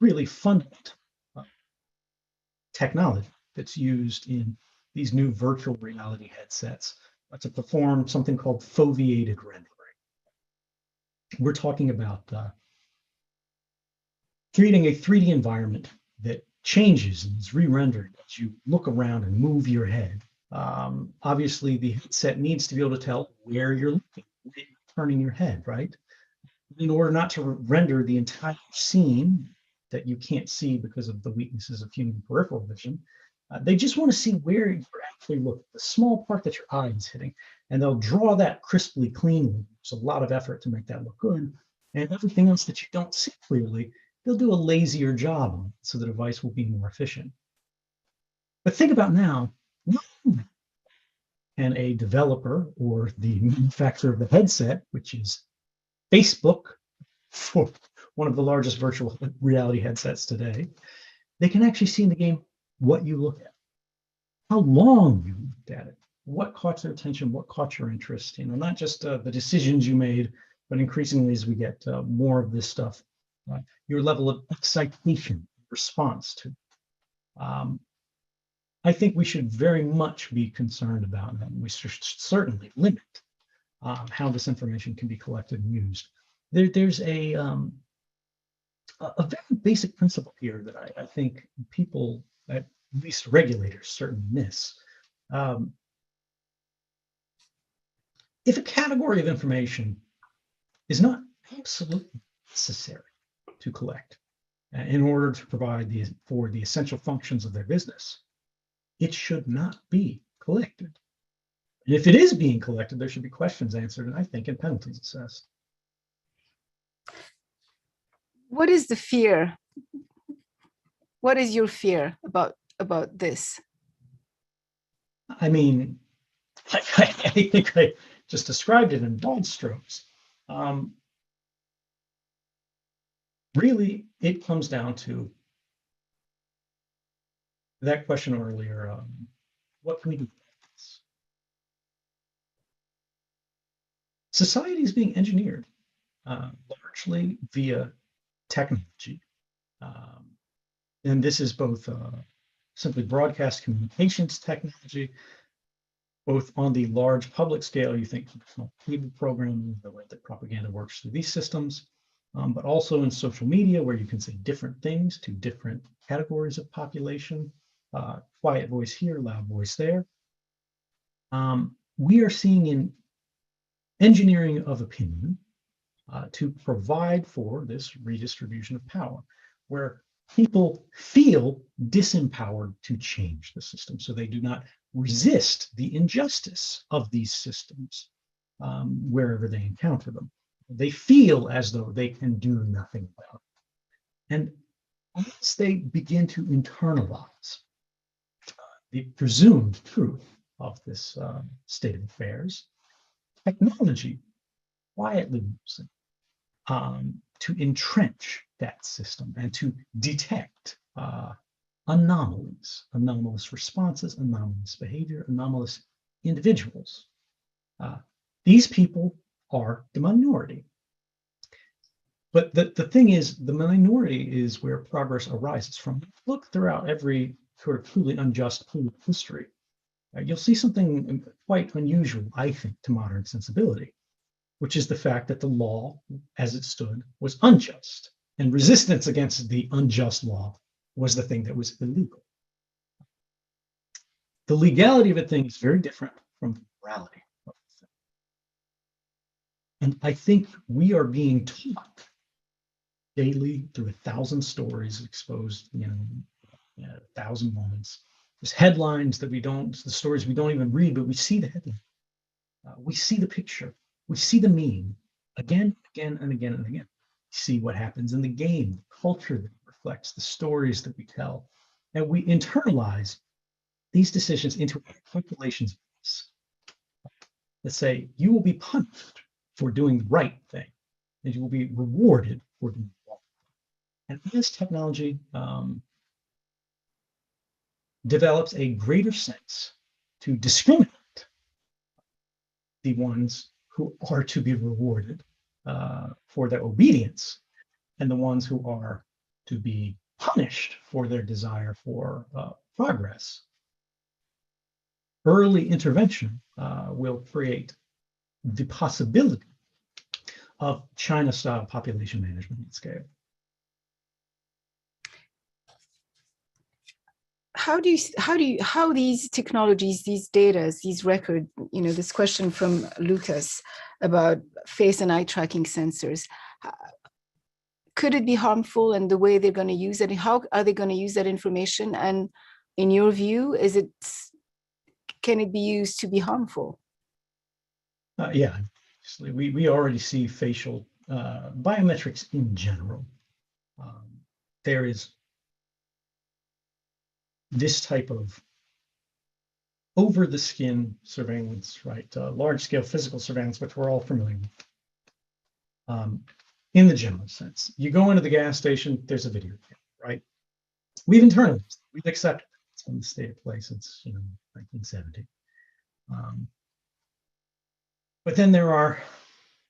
S2: really fundamental technology that's used in these new virtual reality headsets to perform something called foveated rendering. We're talking about creating a 3D environment that changes and is re-rendered as you look around and move your head. Obviously, the headset needs to be able to tell where you're looking, where you're turning your head, right? In order not to render the entire scene that you can't see because of the weaknesses of human peripheral vision, they just want to see where you're actually looking, the small part that your eye is hitting, and they'll draw that crisply, cleanly. There's a lot of effort to make that look good, and everything else that you don't see clearly, they'll do a lazier job on it, so the device will be more efficient. But think about now, not only can a developer or the manufacturer of the headset, which is Facebook, for one of the largest virtual reality headsets today, They can actually see in the game what you look at, how long you looked at it, what caught their attention, what caught your interest, not just the decisions you made, but increasingly as we get more of this stuff, your level of excitation, response to. I think we should very much be concerned about that. We should certainly limit how this information can be collected and used. There's a very basic principle here that I think people, at least regulators, certainly miss. If a category of information is not absolutely necessary to collect in order to provide for the essential functions of their business, it should not be collected. And if it is being collected, there should be questions answered, and I think, and penalties assessed.
S3: What is the fear? What is your fear about this?
S2: I mean, I think I just described it in broad strokes. Really, it comes down to that question earlier, what can we do? Society is being engineered largely via technology. And this is both simply broadcast communications technology, both on the large public scale. You think cable programming, the way that propaganda works through these systems, but also in social media, where you can say different things to different categories of population. Quiet voice here, loud voice there. We are seeing in engineering of opinion to provide for this redistribution of power, where people feel disempowered to change the system, so they do not resist the injustice of these systems wherever they encounter them. They feel as though they can do nothing about it. And as they begin to internalize the presumed truth of this state of affairs, technology quietly moves in to entrench that system and to detect anomalies, anomalous responses, anomalous behavior, anomalous individuals. These people are the minority. But the thing is, the minority is where progress arises from. Look throughout every sort of truly unjust history. You'll see something quite unusual, I think, to modern sensibility, which is the fact that the law, as it stood, was unjust, and resistance against the unjust law was the thing that was illegal. The legality of a thing is very different from the morality of the thing. And I think we are being taught daily through 1,000 stories exposed, 1,000 moments. There's headlines that the stories we don't even read, but we see the headline. We see the picture. We see the meme again, and again, and again. We see what happens in the game, the culture that reflects, the stories that we tell. And we internalize these decisions into calculations that say, you will be punished for doing the right thing, and you will be rewarded for doing the wrong thing. And as technology develops a greater sense to discriminate the ones who are to be rewarded for their obedience and the ones who are to be punished for their desire for progress. Early intervention will create the possibility of China-style population management at scale.
S3: How these technologies, these data, these records, this question from Lucas about face and eye tracking sensors, could it be harmful, and the way they're going to use it? How are they going to use that information? And in your view, can it be used to be harmful?
S2: Yeah, we already see facial biometrics in general. There is this type of over-the-skin surveillance, right? Large-scale physical surveillance, which we're all familiar with. In the general sense, you go into the gas station, there's a video camera, right? we've internalized, we've accepted it. It's been the state of play since 1970. But then there are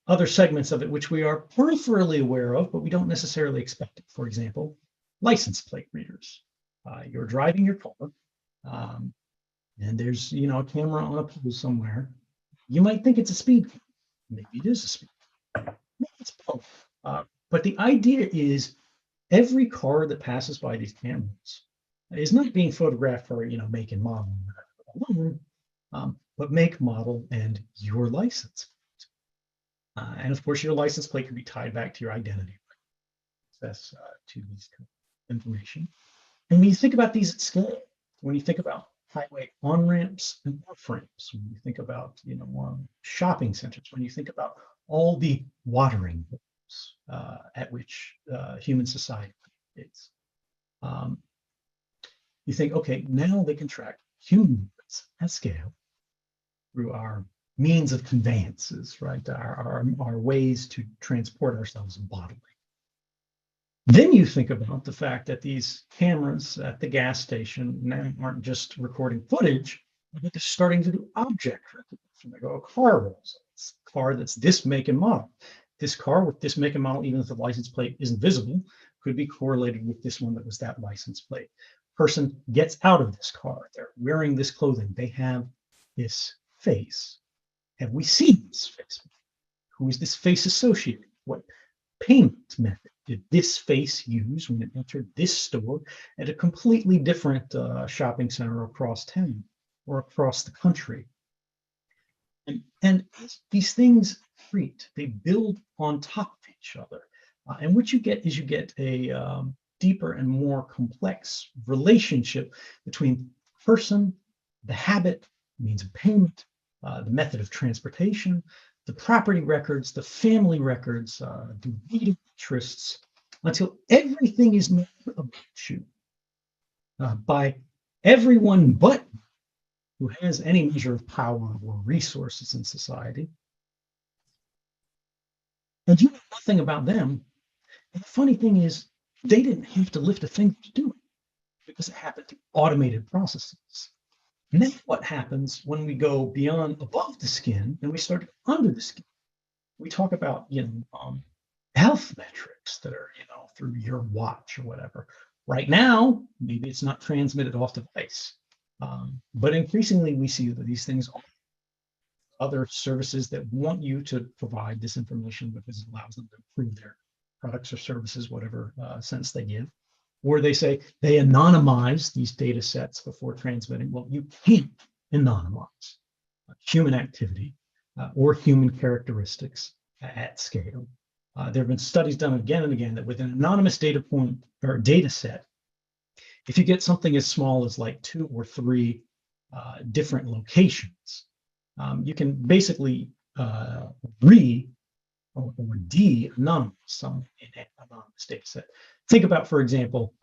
S2: other segments of it which we are peripherally aware of, but we don't necessarily expect it. For example, license plate readers. You're driving your car, and there's a camera on a pole somewhere. You might think it's a speed camera. Maybe it is a speed camera. Maybe it's both. But the idea is every car that passes by these cameras is not being photographed for make and model, but make, model, and your license. And of course, your license plate can be tied back to your identity access to these information. And when you think about these at scale, when you think about highway on-ramps and off-ramps, when you think about shopping centers, when you think about all the watering holes at which human society is, you think, okay, now they can track human movements at scale through our means of conveyances, right? Our ways to transport ourselves bodily. Then you think about the fact that these cameras at the gas station now aren't just recording footage, but they're starting to do object recognition. They go, a car rolls. It's a car that's this make and model. This car with this make and model, even if the license plate isn't visible, could be correlated with this one that was that license plate. Person gets out of this car. They're wearing this clothing. They have this face. Have we seen this face? Who is this face associated? What payment method did this face use when it entered this store at a completely different shopping center across town or across the country? And these things accrete, they build on top of each other. And what you get is a deeper and more complex relationship between person, the habit, means of payment, the method of transportation, the property records, the family records, the legal interests, until everything is known about you by everyone but who has any measure of power or resources in society. And you know nothing about them. And the funny thing is, they didn't have to lift a finger to do it because it happened through automated processes. And then what happens when we go beyond above the skin and we start under the skin? We talk about, health metrics that are, through your watch or whatever. Right now, maybe it's not transmitted off device, but increasingly we see that these things are other services that want you to provide this information because it allows them to improve their products or services, whatever sense they give. Or they say they anonymize these data sets before transmitting. Well, you can't anonymize human activity or human characteristics at scale. There have been studies done again and again that with an anonymous data point or data set, if you get something as small as like 2 or 3 different locations, you can basically or de-anonymize some anonymous data set. Think about, for example,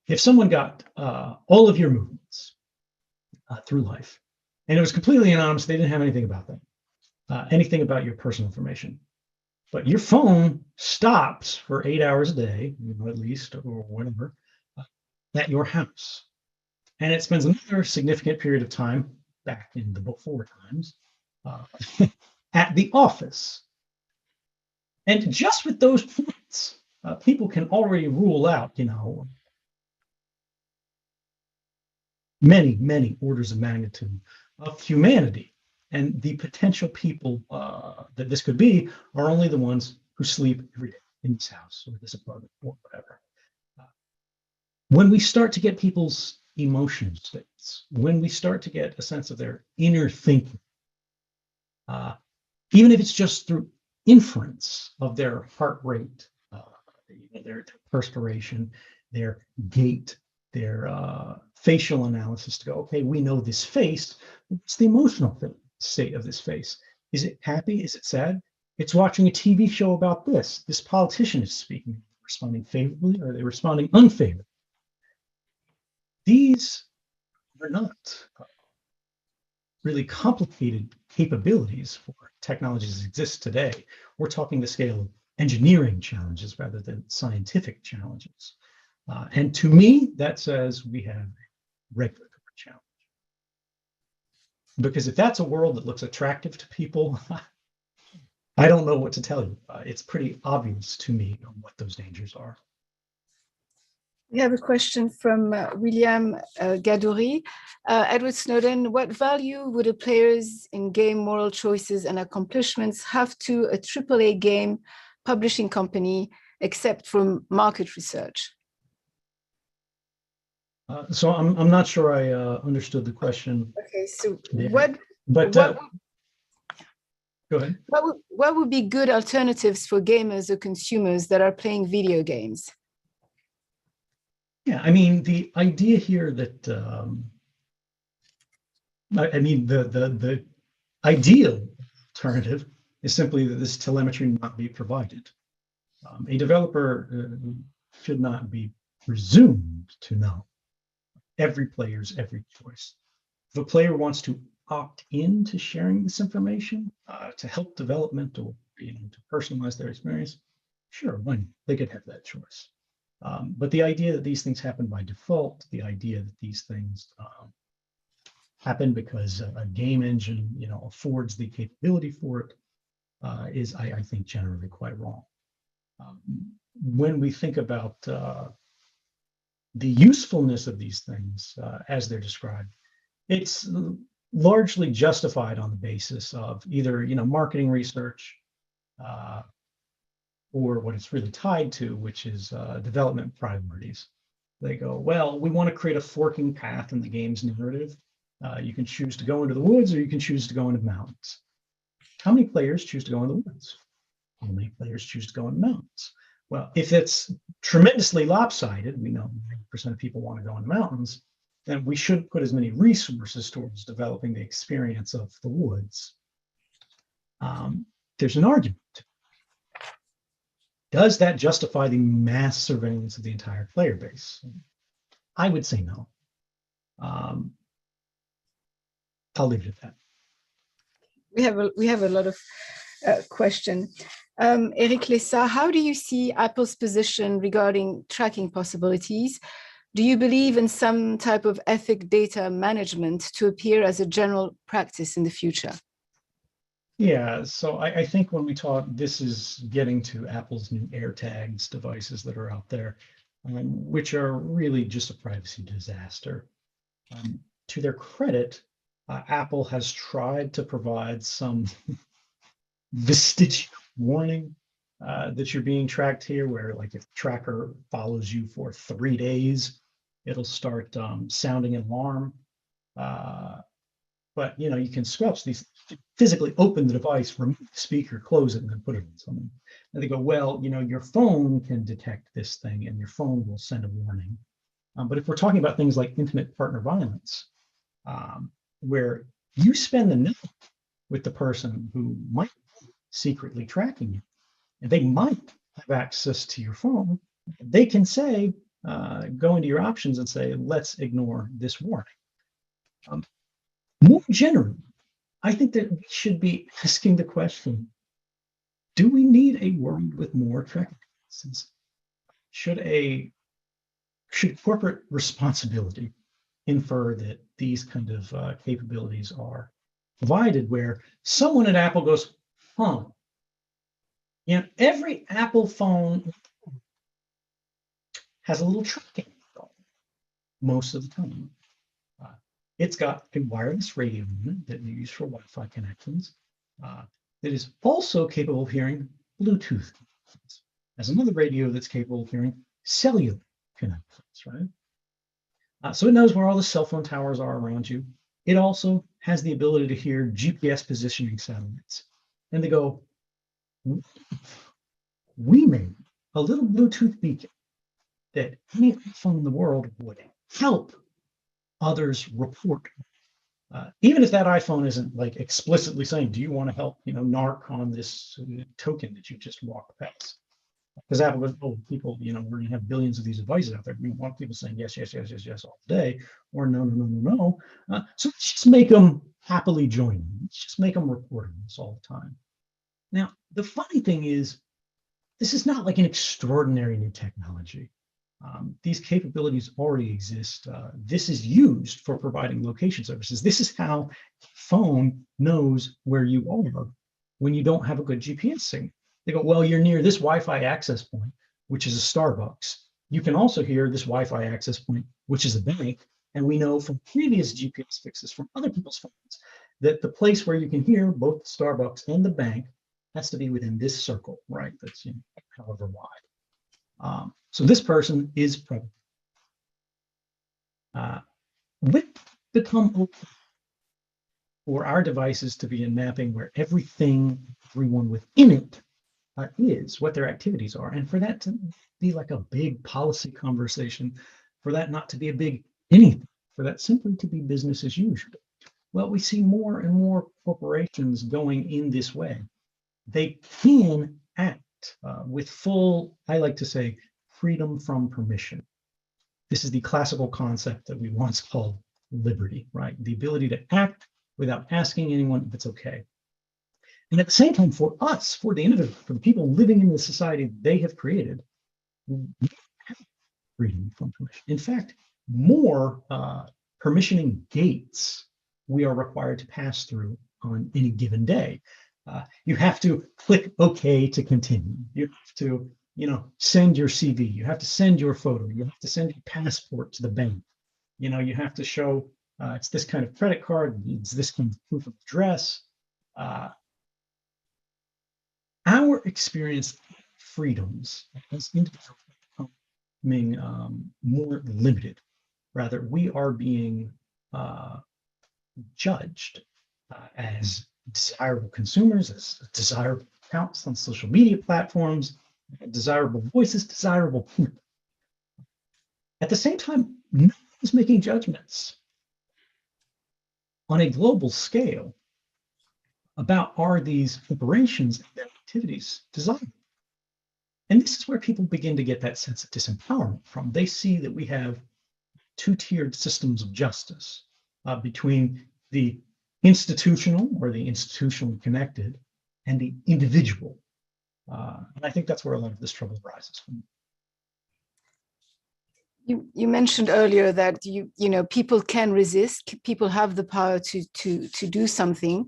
S2: if someone got all of your movements through life, and it was completely anonymous, they didn't have anything about them, anything about your personal information, but your phone stops for 8 hours a day, at least, or whatever, at your house. And it spends another significant period of time back in the before times at the office. And just with those points, people can already rule out, many, many orders of magnitude of humanity. And the potential people that this could be are only the ones who sleep every day in this house or this apartment or whatever. When we start to get people's emotion states, when we start to get a sense of their inner thinking, even if it's just through inference of their heart rate, their perspiration, their gait, their facial analysis to go, okay, we know this face. What's the emotional state of this face? Is it happy? Is it sad? It's watching a TV show about this. This politician is speaking, responding favorably, or are they responding unfavorably? These are not really complicated capabilities for technologies that exist today. We're talking the scale of engineering challenges rather than scientific challenges. And to me, that says we have a regulatory challenge. Because if that's a world that looks attractive to people, I don't know what to tell you. It's pretty obvious to me what those dangers are.
S3: We have a question from William Gadouri. Edward Snowden, what value would a player's in-game moral choices and accomplishments have to a AAA game publishing company except for market research?
S2: So I'm not sure I understood the question.
S3: Okay, so
S2: there. Go ahead.
S3: What would be good alternatives for gamers or consumers that are playing video games?
S2: Yeah, I mean, the idea here that, I mean, the ideal alternative is simply that this telemetry not be provided. A developer should not be presumed to know every player's every choice. If a player wants to opt in to sharing this information to help development or to personalize their experience, sure, they could have that choice. But the idea that these things happen by default, the idea that these things happen because a game engine, affords the capability for it, is, I think, generally quite wrong. When we think about the usefulness of these things as they're described, it's largely justified on the basis of either marketing research or what it's really tied to, which is development priorities. They go, well, we want to create a forking path in the game's narrative. You can choose to go into the woods or you can choose to go into mountains. How many players choose to go in the woods? How many players choose to go in the mountains? Well, if it's tremendously lopsided, we know 90% of people want to go in the mountains, then we should put as many resources towards developing the experience of the woods. There's an argument. Does that justify the mass surveillance of the entire player base? I would say no. I'll leave it at that.
S3: We have a lot of questions. Eric Lessa, how do you see Apple's position regarding tracking possibilities? Do you believe in some type of ethic data management to appear as a general practice in the future?
S2: Yeah, so I think when we talk, this is getting to Apple's new AirTags devices that are out there, which are really just a privacy disaster. To their credit, Apple has tried to provide some vestige warning that you're being tracked here, where like if the tracker follows you for 3 days, it'll start sounding an alarm. But you can squelch these, physically open the device, remove the speaker, close it, and then put it on something. And they go, well, your phone can detect this thing and your phone will send a warning. But if we're talking about things like intimate partner violence, where you spend the night with the person who might be secretly tracking you, and they might have access to your phone, they can say, go into your options and say, let's ignore this warning. More generally, I think that we should be asking the question, do we need a world with more tracking devices? Should corporate responsibility infer that these kind of capabilities are provided, where someone at Apple goes, every Apple phone has a little tracking phone most of the time. It's got a wireless radio unit that you use for Wi-Fi connections that is also capable of hearing Bluetooth connections. There's another radio that's capable of hearing cellular connections, right? So it knows where all the cell phone towers are around you. It also has the ability to hear GPS positioning satellites. And they go, we made a little Bluetooth beacon that any phone in the world would help others report. Even if that iPhone isn't like explicitly saying, do you want to help, narc on this token that you just walked past? Because Apple goes, oh, people, we're going to have billions of these devices out there. We want people saying yes, yes, yes, yes, yes all day, or no, no, no, no, no. So let's just make them happily join them. Let's just make them reporting this all the time. Now, the funny thing is, this is not like an extraordinary new technology. These capabilities already exist. This is used for providing location services. This is how phone knows where you are when you don't have a good GPS signal. They go, well, you're near this Wi-Fi access point, which is a Starbucks. You can also hear this Wi-Fi access point, which is a bank. And we know from previous GPS fixes from other people's phones that the place where you can hear both Starbucks and the bank has to be within this circle, right? That's, you know, however wide. So this person is prevalent. Would become okay for our devices to be in mapping where everyone within it is, what their activities are, and for that to be like a big policy conversation, for that not to be a big anything, for that simply to be business as usual. Well, we see more and more corporations going in this way. They can act with full, I like to say, freedom from permission. This is the classical concept that we once called liberty, right? The ability to act without asking anyone if it's okay. And at the same time, for us, for the individual, for the people living in the society they have created, we have freedom from permission. In fact, more permissioning gates we are required to pass through on any given day. You have to click OK to continue. You have to, you know, send your CV. You have to send your photo. You have to send your passport to the bank. You know, you have to show it's this kind of credit card. It's this kind of proof of address. Our experience freedoms as individuals becoming more limited. Rather, we are being judged as desirable consumers, as desirable accounts on social media platforms, desirable voices, desirable people. At the same time, no one is making judgments on a global scale about are these operations and their activities desirable. And this is where people begin to get that sense of disempowerment from. They see that we have two-tiered systems of justice between the institutional or the institutionally connected and the individual. And I think that's where a lot of this trouble arises from.
S3: You mentioned earlier that you know people can resist. People have the power to do something.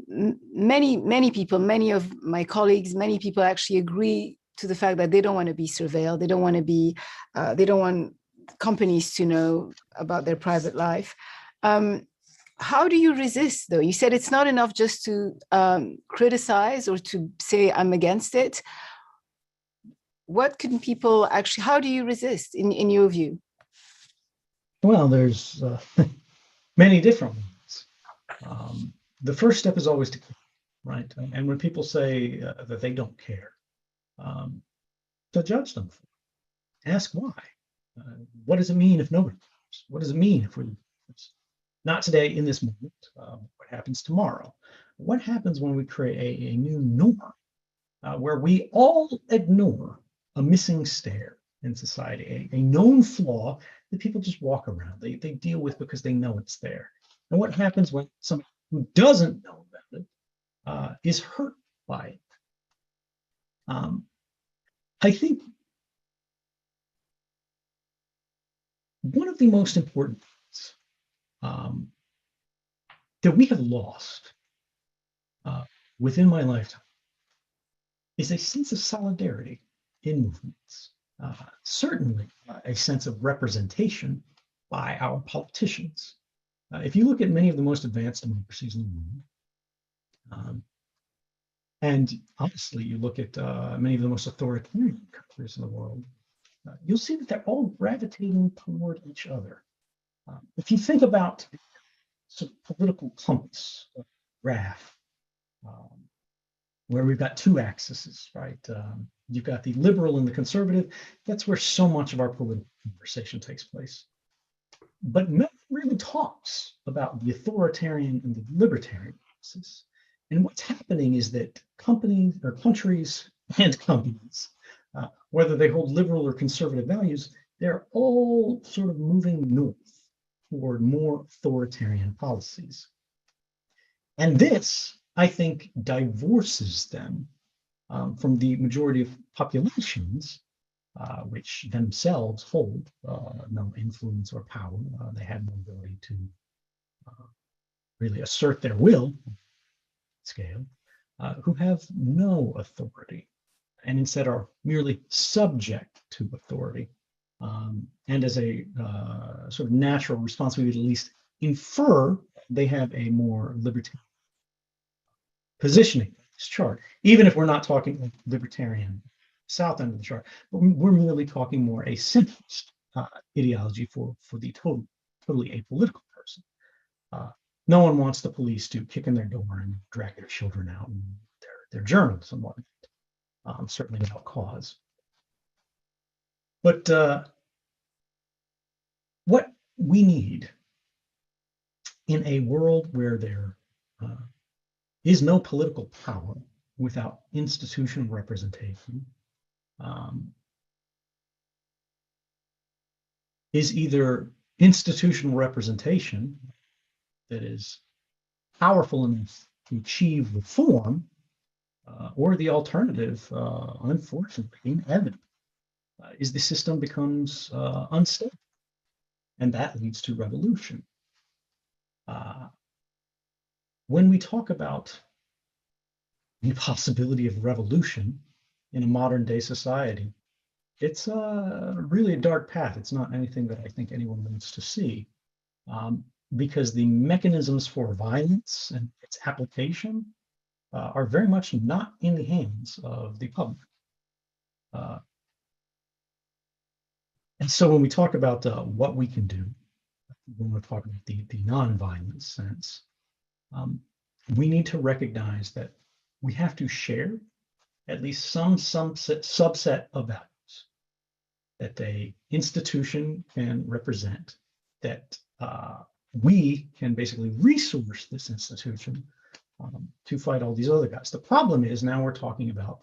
S3: Many people, many of my colleagues, many people actually agree to the fact that they don't want to be surveilled. They don't want to be. They don't want companies to know about their private life. How do you resist, though? You said it's not enough just to criticize or to say I'm against it. What can people actually, how do you resist in your view?
S2: Well, there's many different ones. The first step is always to care, right? And when people say that they don't care, to judge them. Ask why. What does it mean if nobody cares? What does it mean if we not today in this moment? What happens tomorrow? What happens when we create a new norm where we all ignore a missing stair in society, a known flaw that people just walk around, they deal with because they know it's there. And what happens when someone who doesn't know about it is hurt by it? I think one of the most important things that we have lost within my lifetime is a sense of solidarity in movements. Certainly a sense of representation by our politicians. If you look at many of the most advanced democracies in the world, and honestly, you look at many of the most authoritarian countries in the world, you'll see that they're all gravitating toward each other. If you think about sort of political compass, graph, where we've got two axes, right? You've got the liberal and the conservative. That's where so much of our political conversation takes place. But no one really talks about the authoritarian and the libertarian axis. And what's happening is that companies or countries and companies, whether they hold liberal or conservative values, they're all sort of moving north toward more authoritarian policies. And this, I think, divorces them from the majority of populations which themselves hold no influence or power. They have no ability to really assert their will scale, who have no authority and instead are merely subject to authority. And as a sort of natural response, we would at least infer they have a more libertarian positioning in this chart, even if we're not talking like libertarian south end of the chart, but we're merely talking more a centrist ideology for the totally apolitical person. No one wants the police to kick in their door and drag their children out and their journals and whatnot, certainly without cause. But what we need in a world where there is no political power without institutional representation is either institutional representation that is powerful enough to achieve reform, or the alternative, unfortunately, inevitably, is the system becomes unstable, and that leads to revolution. When we talk about the possibility of revolution in a modern day society, it's really a dark path. It's not anything that I think anyone wants to see, because the mechanisms for violence and its application are very much not in the hands of the public. And so when we talk about what we can do, when we're talking about the non-violent sense, we need to recognize that we have to share at least some subset of values that a institution can represent, that we can basically resource this institution to fight all these other guys. The problem is now we're talking about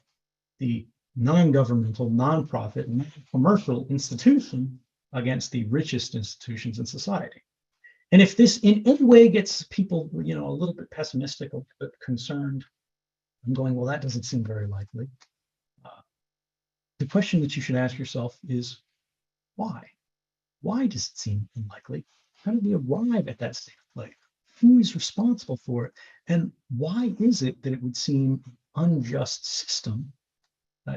S2: the non-governmental, non-profit, non-commercial institution against the richest institutions in society. And if this in any way gets people, a little bit pessimistic, a little bit concerned, I'm going, well, that doesn't seem very likely. The question that you should ask yourself is, why? Why does it seem unlikely? How did we arrive at that state of play? Who is responsible for it? And why is it that it would seem an unjust system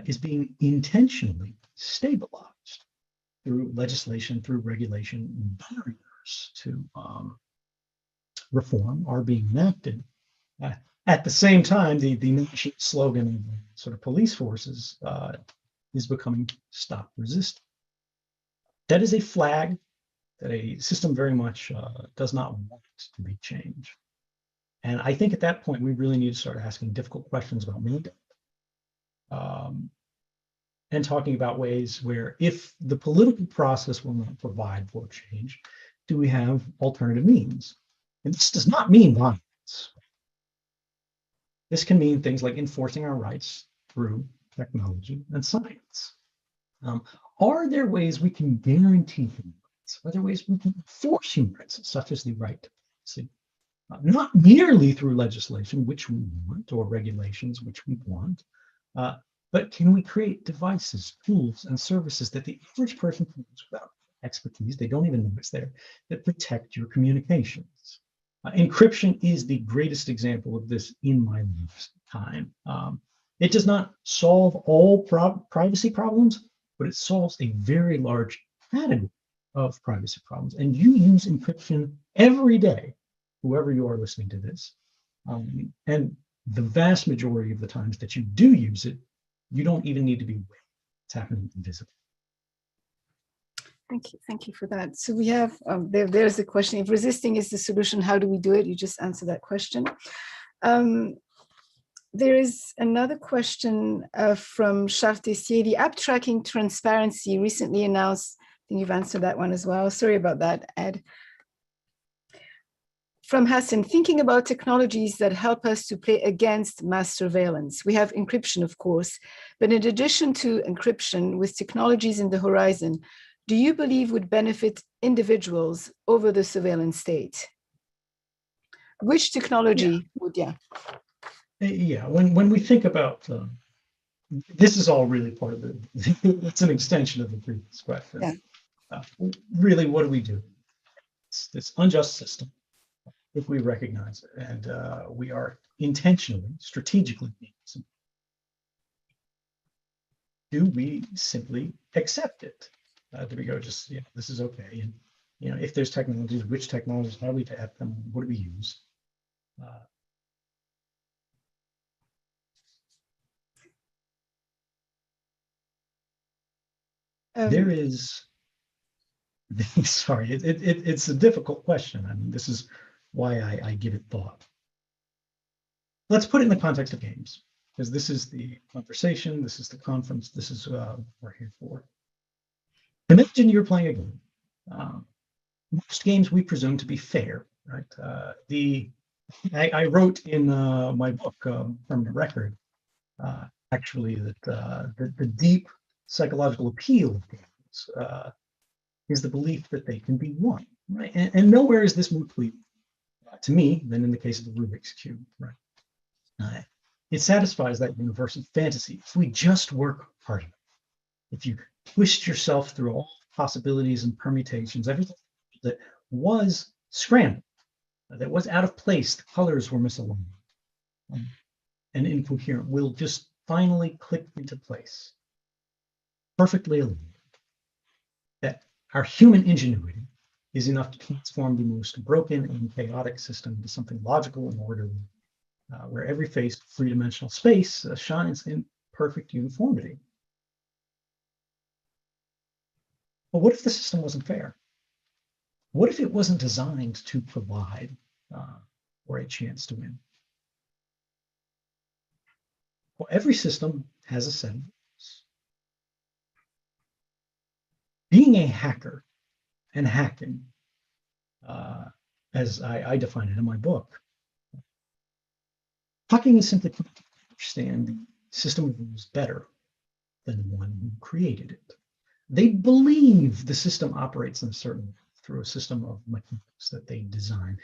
S2: is being intentionally stabilized through legislation, through regulation? Barriers to reform are being enacted. At the same time, the national slogan of sort of police forces is becoming "Stop Resisting." That is a flag that a system very much does not want to be changed. And I think at that point, we really need to start asking difficult questions about mandate. And talking about ways where, if the political process will not provide for change, do we have alternative means? And this does not mean violence. This can mean things like enforcing our rights through technology and science. Are there ways we can guarantee human rights? Are there ways we can enforce human rights, such as the right to privacy? Not merely through legislation, which we want, or regulations, which we want, but can we create devices, tools, and services that the average person can use without expertise? They don't even know it's there, that protect your communications. Encryption is the greatest example of this in my lifetime. It does not solve all privacy problems, but it solves a very large category of privacy problems. And you use encryption every day, whoever you are listening to this. And the vast majority of the times that you do use it, you don't even need to be aware it's happening invisibly.
S3: Thank you for that. So we have, there's the question, if resisting is the solution, how do we do it? You just answered that question. There is another question from Charles Tessier. The app tracking transparency recently announced, I think you've answered that one as well. Sorry about that, Ed. From Hassan, thinking about technologies that help us to play against mass surveillance. We have encryption, of course, but in addition to encryption, with technologies in the horizon, do you believe would benefit individuals over the surveillance state? Which technology would,
S2: Yeah, when we think about this is all really part of the, it's an extension of the previous question.
S3: Yeah.
S2: Really, what do we do? It's this unjust system, if we recognize it, and we are intentionally, strategically being some, do we simply accept it? Do we go just, yeah, this is okay? And, you know, if there's technologies, which technologies, how do we adapt them? What do we use? There is, sorry, it's a difficult question. I mean, this is why I give it thought. Let's put it in the context of games, because this is the conversation, this is the conference, this is what we're here for. Imagine you're playing a game. Most games we presume to be fair, right? I wrote in my book, Permanent Record, actually, that the deep psychological appeal of games is the belief that they can be won, right? And nowhere is this more clear to me than in the case of the Rubik's Cube, right? It satisfies that universal fantasy. If we just work hard enough, if you twist yourself through all possibilities and permutations, everything that was scrambled, that was out of place, the colors were misaligned and incoherent, will just finally click into place, perfectly aligned. That our human ingenuity is enough to transform the most broken and chaotic system into something logical and orderly, where every face, three-dimensional space shines in perfect uniformity. But what if the system wasn't fair? What if it wasn't designed to provide for a chance to win? Well, every system has a set of rules. Being a hacker and hacking, as I define it in my book, hacking is simply to understand the system of rules better than the one who created it. They believe the system operates in a certain way through a system of mechanics that they design,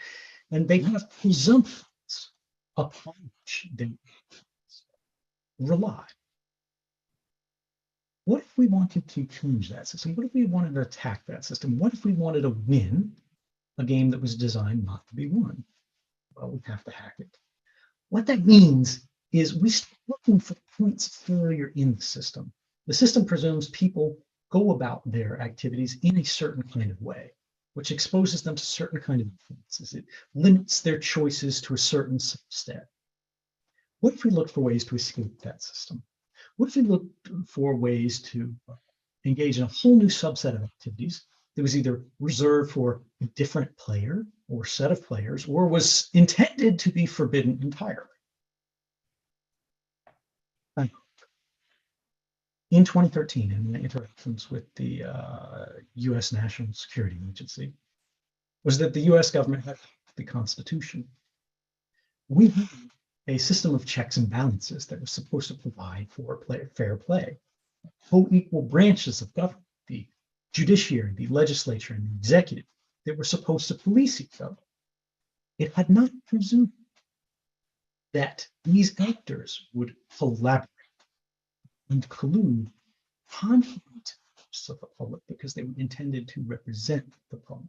S2: and they have presumptions upon which they rely. What if we wanted to change that system? What if we wanted to attack that system? What if we wanted to win a game that was designed not to be won? Well, we'd have to hack it. What that means is we start looking for points of failure in the system. The system presumes people go about their activities in a certain kind of way, which exposes them to certain kind of influences. It limits their choices to a certain subset. What if we look for ways to escape that system? What if we look for ways to engage in a whole new subset of activities that was either reserved for a different player or set of players, or was intended to be forbidden entirely? In 2013, in my interactions with the US National Security Agency, was that the US government had the Constitution. We had a system of checks and balances that was supposed to provide for fair play. Co-equal branches of government, the judiciary, the legislature, and the executive, that were supposed to police each other. It had not presumed that these actors would collaborate and collude contrary to the interests of the public because they were intended to represent the public.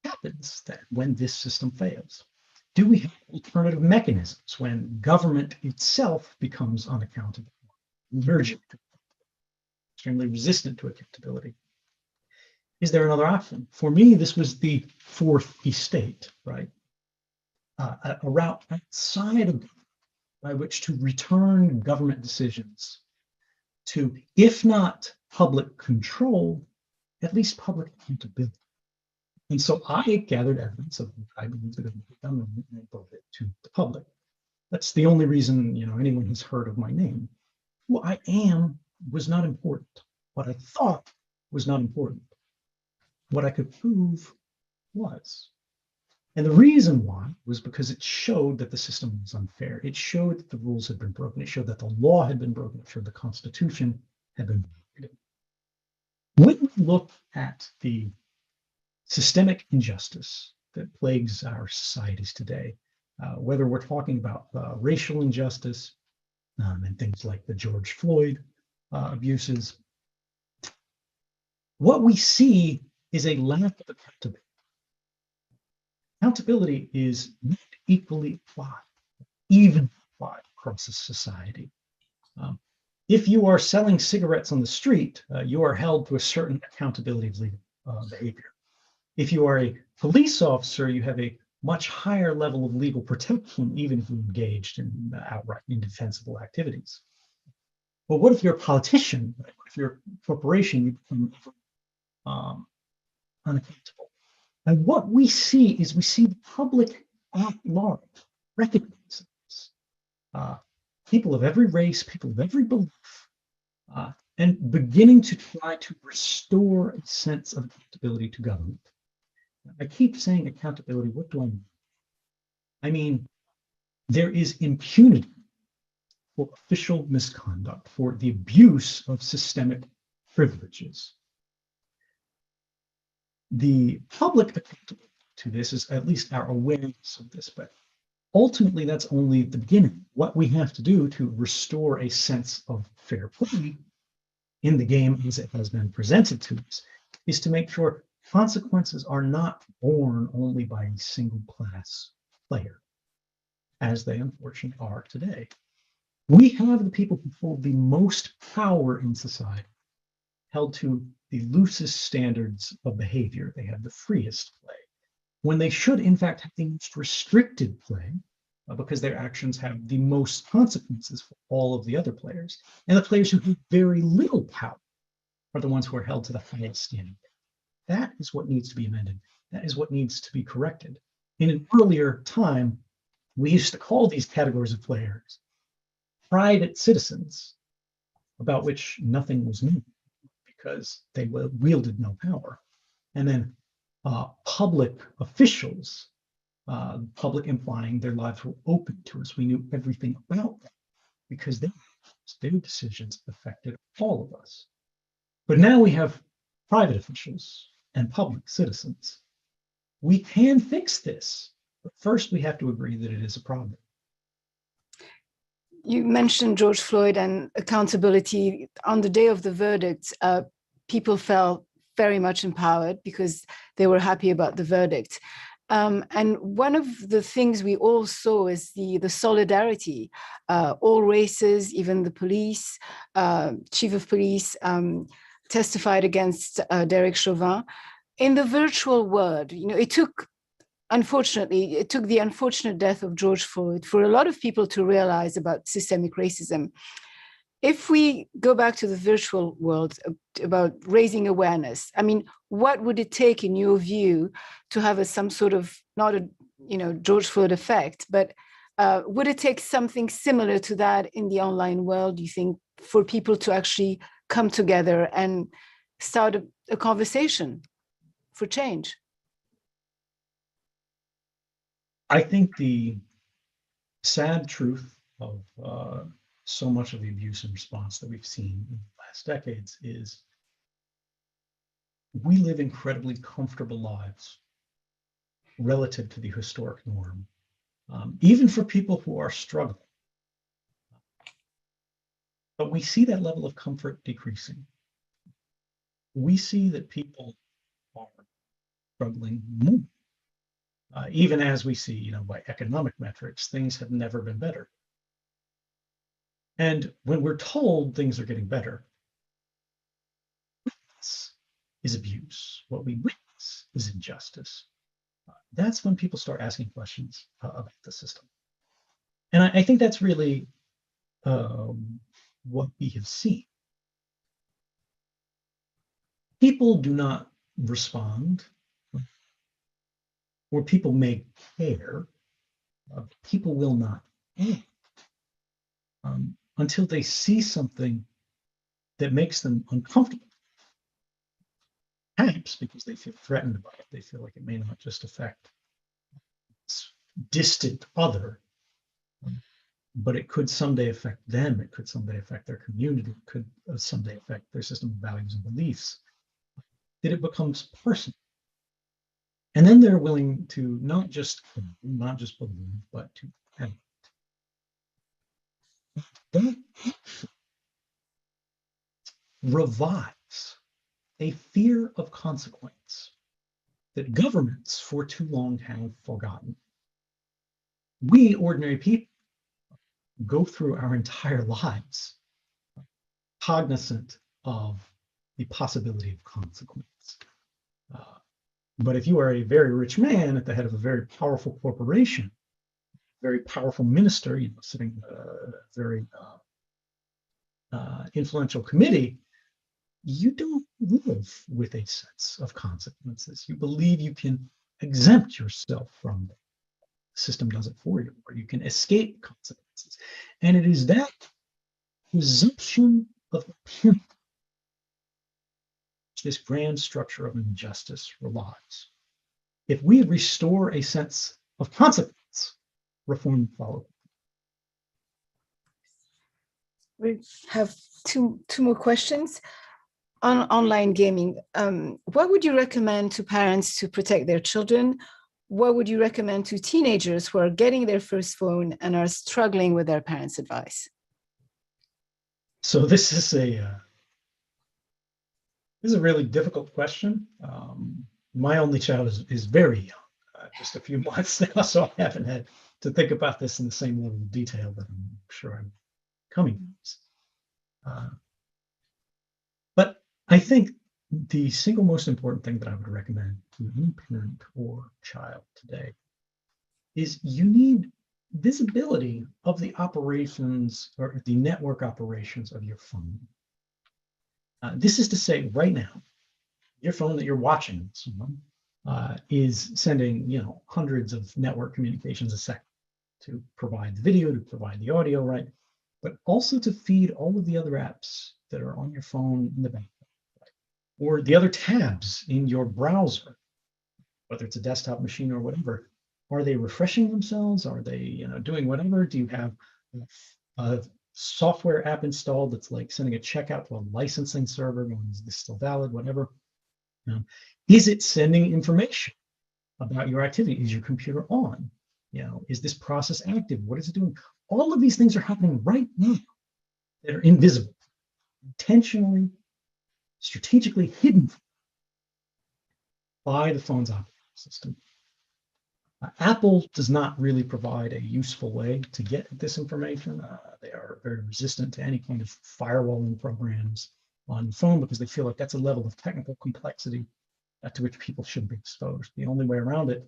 S2: What happens then when this system fails? Do we have alternative mechanisms when government itself becomes unaccountable, allergic, extremely resistant to accountability? Is there another option? For me, this was the fourth estate, right? A route outside of by which to return government decisions to, if not public control, at least public accountability. And so I gathered evidence of what I believe the government had done and brought it to the public. That's the only reason, you know, anyone has heard of my name. Who I am was not important. What I thought was not important. What I could prove was. And the reason why was because it showed that the system was unfair. It showed that the rules had been broken. It showed that the law had been broken. It showed the Constitution had been broken. When we look at the systemic injustice that plagues our societies today, whether we're talking about racial injustice, and things like the George Floyd abuses. What we see is a lack of accountability. Accountability is not equally applied, even applied across a society. If you are selling cigarettes on the street, you are held to a certain accountability of legal behavior. If you are a police officer, you have a much higher level of legal protection, even if you're engaged in outright indefensible activities. But what if you're a politician? What if you're a corporation? You become unaccountable. And what we see is we see the public at large recognize this. People of every race, people of every belief, and beginning to try to restore a sense of accountability to government. I keep saying accountability. What do I mean? I mean, there is impunity for official misconduct, for the abuse of systemic privileges. The public accountability to this is at least our awareness of this, but ultimately that's only the beginning. What we have to do to restore a sense of fair play in the game as it has been presented to us is to make sure consequences are not borne only by a single class player, as they unfortunately are today. We have the people who hold the most power in society held to the loosest standards of behavior. They have the freest play, when they should, in fact, have the most restricted play, because their actions have the most consequences for all of the other players. And the players who have very little power are the ones who are held to the highest standard. That is what needs to be amended. That is what needs to be corrected. In an earlier time, we used to call these categories of players private citizens, about which nothing was new because they wielded no power. And then public officials, public implying their lives were open to us. We knew everything about them because their decisions affected all of us. But now we have private officials and public citizens. We can fix this, but first we have to agree that it is a problem.
S3: You mentioned George Floyd and accountability. On the day of the verdict, people felt very much empowered because they were happy about the verdict. And one of the things we all saw is the solidarity, all races, even the police, chief of police testified against Derek Chauvin. In the virtual world, it took the unfortunate death of George Floyd for a lot of people to realize about systemic racism. If we go back to the virtual world about raising awareness, I mean, what would it take, in your view, to have some sort of, not a George Floyd effect, but would it take something similar to that in the online world, do you think, for people to actually come together and start a conversation for change?
S2: I think the sad truth of so much of the abuse and response that we've seen in the last decades is we live incredibly comfortable lives relative to the historic norm, even for people who are struggling. But we see that level of comfort decreasing. We see that people are struggling more. Even as we see, by economic metrics, things have never been better. And when we're told things are getting better, witness is abuse. What we witness is injustice. That's when people start asking questions about the system. And I think that's really what we have seen. People do not respond, or people may care, people will not act until they see something that makes them uncomfortable. Perhaps because they feel threatened by it. They feel like it may not just affect this distant other, but it could someday affect them. It could someday affect their community. It could someday affect their system of values and beliefs. That it becomes personal. And then they're willing to not just believe, but to act. that revives a fear of consequence that governments for too long have forgotten. We ordinary people go through our entire lives cognizant of the possibility of consequence. But if you are a very rich man at the head of a very powerful corporation, very powerful minister, sitting a very influential committee, you don't live with a sense of consequences. You believe you can exempt yourself from them. The system does it for you, or you can escape consequences. And it is that presumption of impunity this grand structure of injustice relies. If we restore a sense of consequence, reform follows.
S3: We have two more questions. On online gaming, what would you recommend to parents to protect their children? What would you recommend to teenagers who are getting their first phone and are struggling with their parents' advice?
S2: So this is a really difficult question. My only child is very young, just a few months now, so I haven't had to think about this in the same level of detail that I'm sure I'm coming. But I think the single most important thing that I would recommend to any parent or child today is you need visibility of the operations or the network operations of your phone. This is to say, right now, your phone that you're watching is sending, hundreds of network communications a second to provide the video, to provide the audio, right? But also to feed all of the other apps that are on your phone in the background, right? Or the other tabs in your browser, whether it's a desktop machine or whatever. Are they refreshing themselves? Are they, doing whatever? Do you have a software app installed that's like sending a check out to a licensing server going, is this still valid, whatever? Is it sending information about your activity? Is your computer on? Is this process active? What is it doing? All of these things are happening right now that are invisible, intentionally, strategically hidden by the phone's operating system. Apple does not really provide a useful way to get this information. They are very resistant to any kind of firewalling programs on the phone because they feel like that's a level of technical complexity to which people shouldn't be exposed. The only way around it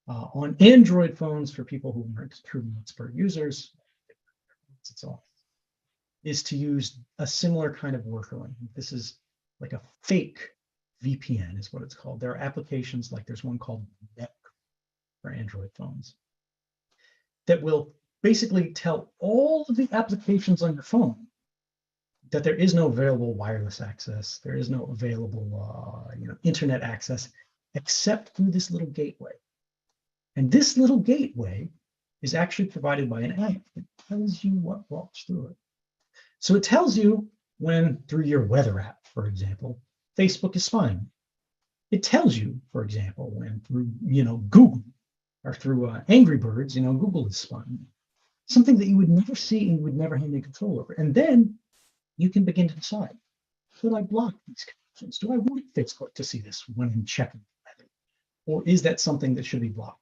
S2: on Android phones for people who aren't truly expert users, is to use a similar kind of workaround. This is like a fake VPN is what it's called. There are applications like there's one called Net for Android phones that will basically tell all of the applications on your phone that there is no available wireless access, there is no available internet access except through this little gateway. And this little gateway is actually provided by an app that tells you what walks through it. So it tells you when through your weather app, for example, Facebook is spying. It tells you, for example, when through Google or through Angry Birds, Google is spying. Something that you would never see and would never have any control over. And then you can begin to decide, should I block these connections? Do I want Facebook to see this when I'm checking the weather? Or is that something that should be blocked?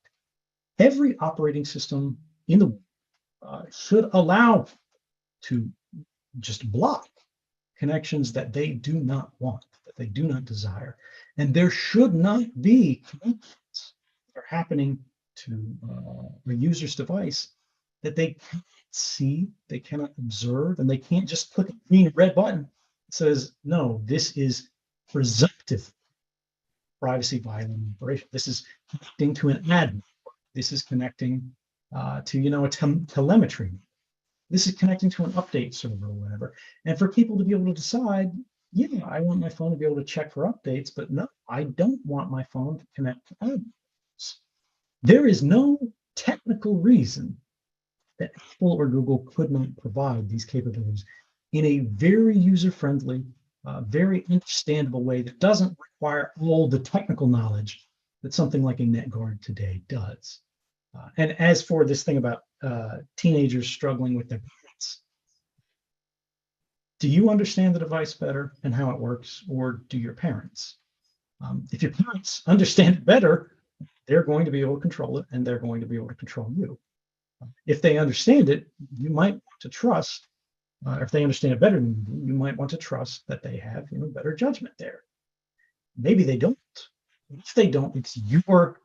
S2: Every operating system in the world should allow to just block connections that they do not want, that they do not desire. And there should not be connections that are happening to a user's device that they can't see, they cannot observe, and they can't just click a green or red button that says, no, this is presumptive privacy violating operation. This is connecting to an ad network. This is connecting to a telemetry. This is connecting to an update server or whatever. And for people to be able to decide, yeah, I want my phone to be able to check for updates, but no, I don't want my phone to connect to ad networks. There is no technical reason that Apple or Google could not provide these capabilities in a very user-friendly, very understandable way that doesn't require all the technical knowledge that something like a NetGuard today does. And as for this thing about teenagers struggling with their parents, Do you understand the device better and how it works, or do your parents? If your parents understand it better, they're going to be able to control it, and they're going to be able to control you. If they understand it, you might want to trust, if they understand it better than you, you might want to trust that they have better judgment there. Maybe they don't. If they don't, it's your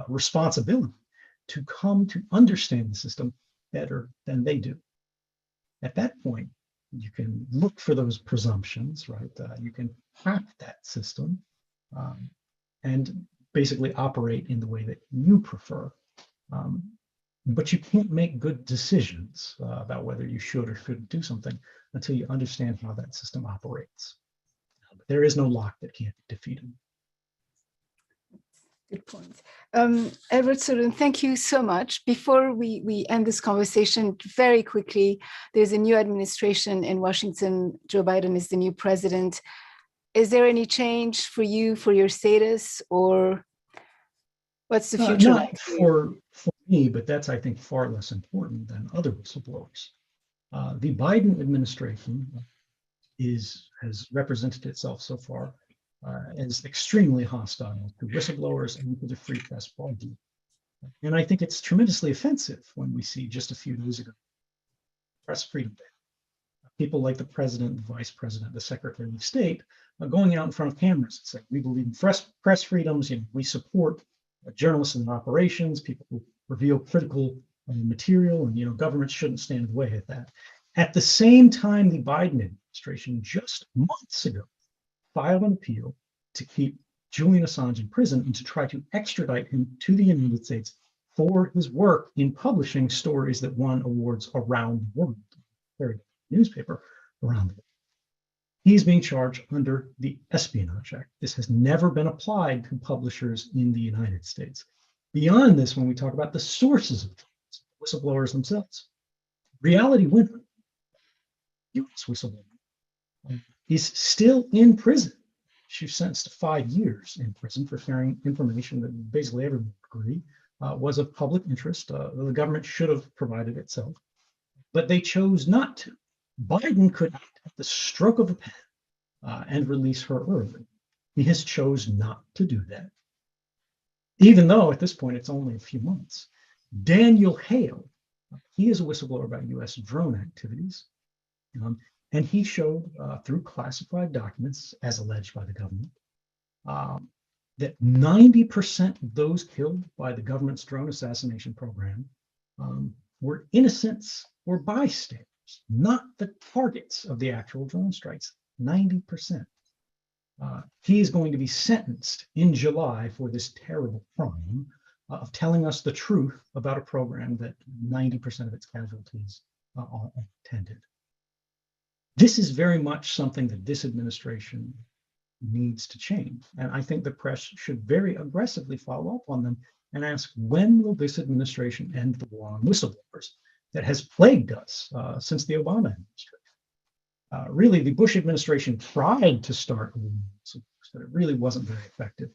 S2: responsibility to come to understand the system better than they do. At that point, you can look for those presumptions, right? You can hack that system and basically operate in the way that you prefer. But you can't make good decisions about whether you should or shouldn't do something until you understand how that system operates. There is no lock that can't be defeated.
S3: Good point. Edward Snowden, thank you so much. Before we end this conversation, very quickly, there's a new administration in Washington. Joe Biden is the new president. Is there any change for you, for your status, or what's the future
S2: not
S3: like?
S2: For me, but that's, I think, far less important than other whistleblowers. The Biden administration has represented itself so far as extremely hostile to whistleblowers and to the free press broadly. And I think it's tremendously offensive when we see just a few days ago, Press Freedom Day, people like the president, the vice president, the secretary of state going out in front of cameras and saying, we believe in press freedoms, we support journalists in their operations, people who reveal critical material, and governments shouldn't stand in the way of that. At the same time, the Biden administration just months ago filed an appeal to keep Julian Assange in prison and to try to extradite him to the United States for his work in publishing stories that won awards around the world, very newspaper around the world. He's being charged under the Espionage Act. This has never been applied to publishers in the United States. Beyond this, when we talk about the sources of whistleblowers themselves, Reality Winfrey, U.S. whistleblower, is still in prison. She's sentenced to 5 years in prison for sharing information that basically everyone would agree was of public interest. The government should have provided itself, but they chose not to. Biden could act at the stroke of a pen and release her early. He has chosen not to do that, even though at this point it's only a few months. Daniel Hale, he is a whistleblower about U.S. drone activities. And he showed through classified documents, as alleged by the government, that 90% of those killed by the government's drone assassination program were innocents or bystanders, not the targets of the actual drone strikes. 90%. He is going to be sentenced in July for this terrible crime of telling us the truth about a program that 90% of its casualties are attended. This is very much something that this administration needs to change. And I think the press should very aggressively follow up on them and ask, when will this administration end the war on whistleblowers that has plagued us since the Obama administration? Really, the Bush administration tried to start a war on whistleblowers, but it really wasn't very effective.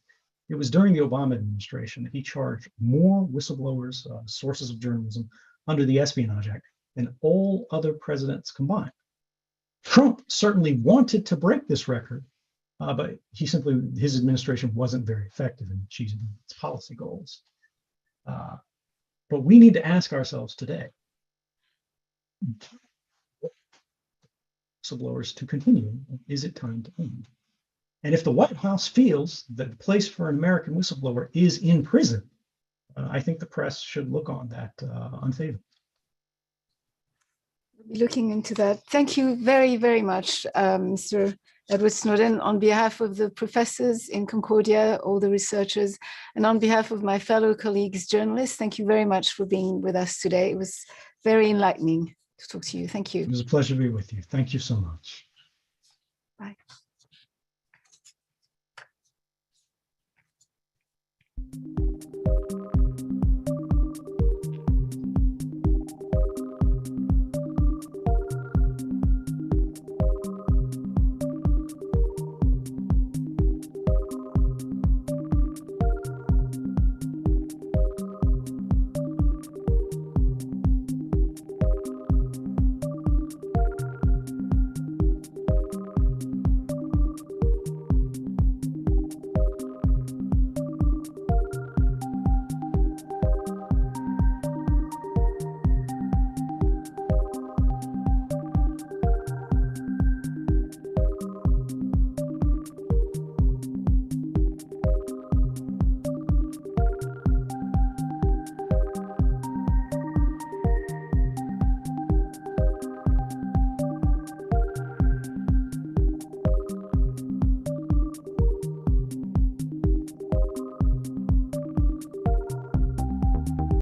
S2: It was during the Obama administration that he charged more whistleblowers, sources of journalism, under the Espionage Act than all other presidents combined. Trump certainly wanted to break this record, but his administration wasn't very effective in achieving its policy goals. But we need to ask ourselves today, whistleblowers to continue? Is it time to end? And if the White House feels that the place for an American whistleblower is in prison, I think the press should look on that unfavorably.
S3: We'll be looking into that. Thank you very, very much, Mr. Edward Snowden, on behalf of the professors in Concordia, all the researchers, and on behalf of my fellow colleagues, journalists. Thank you very much for being with us today. It was very enlightening to talk to you. Thank you.
S2: It was a pleasure to be with you. Thank you so much.
S3: Bye.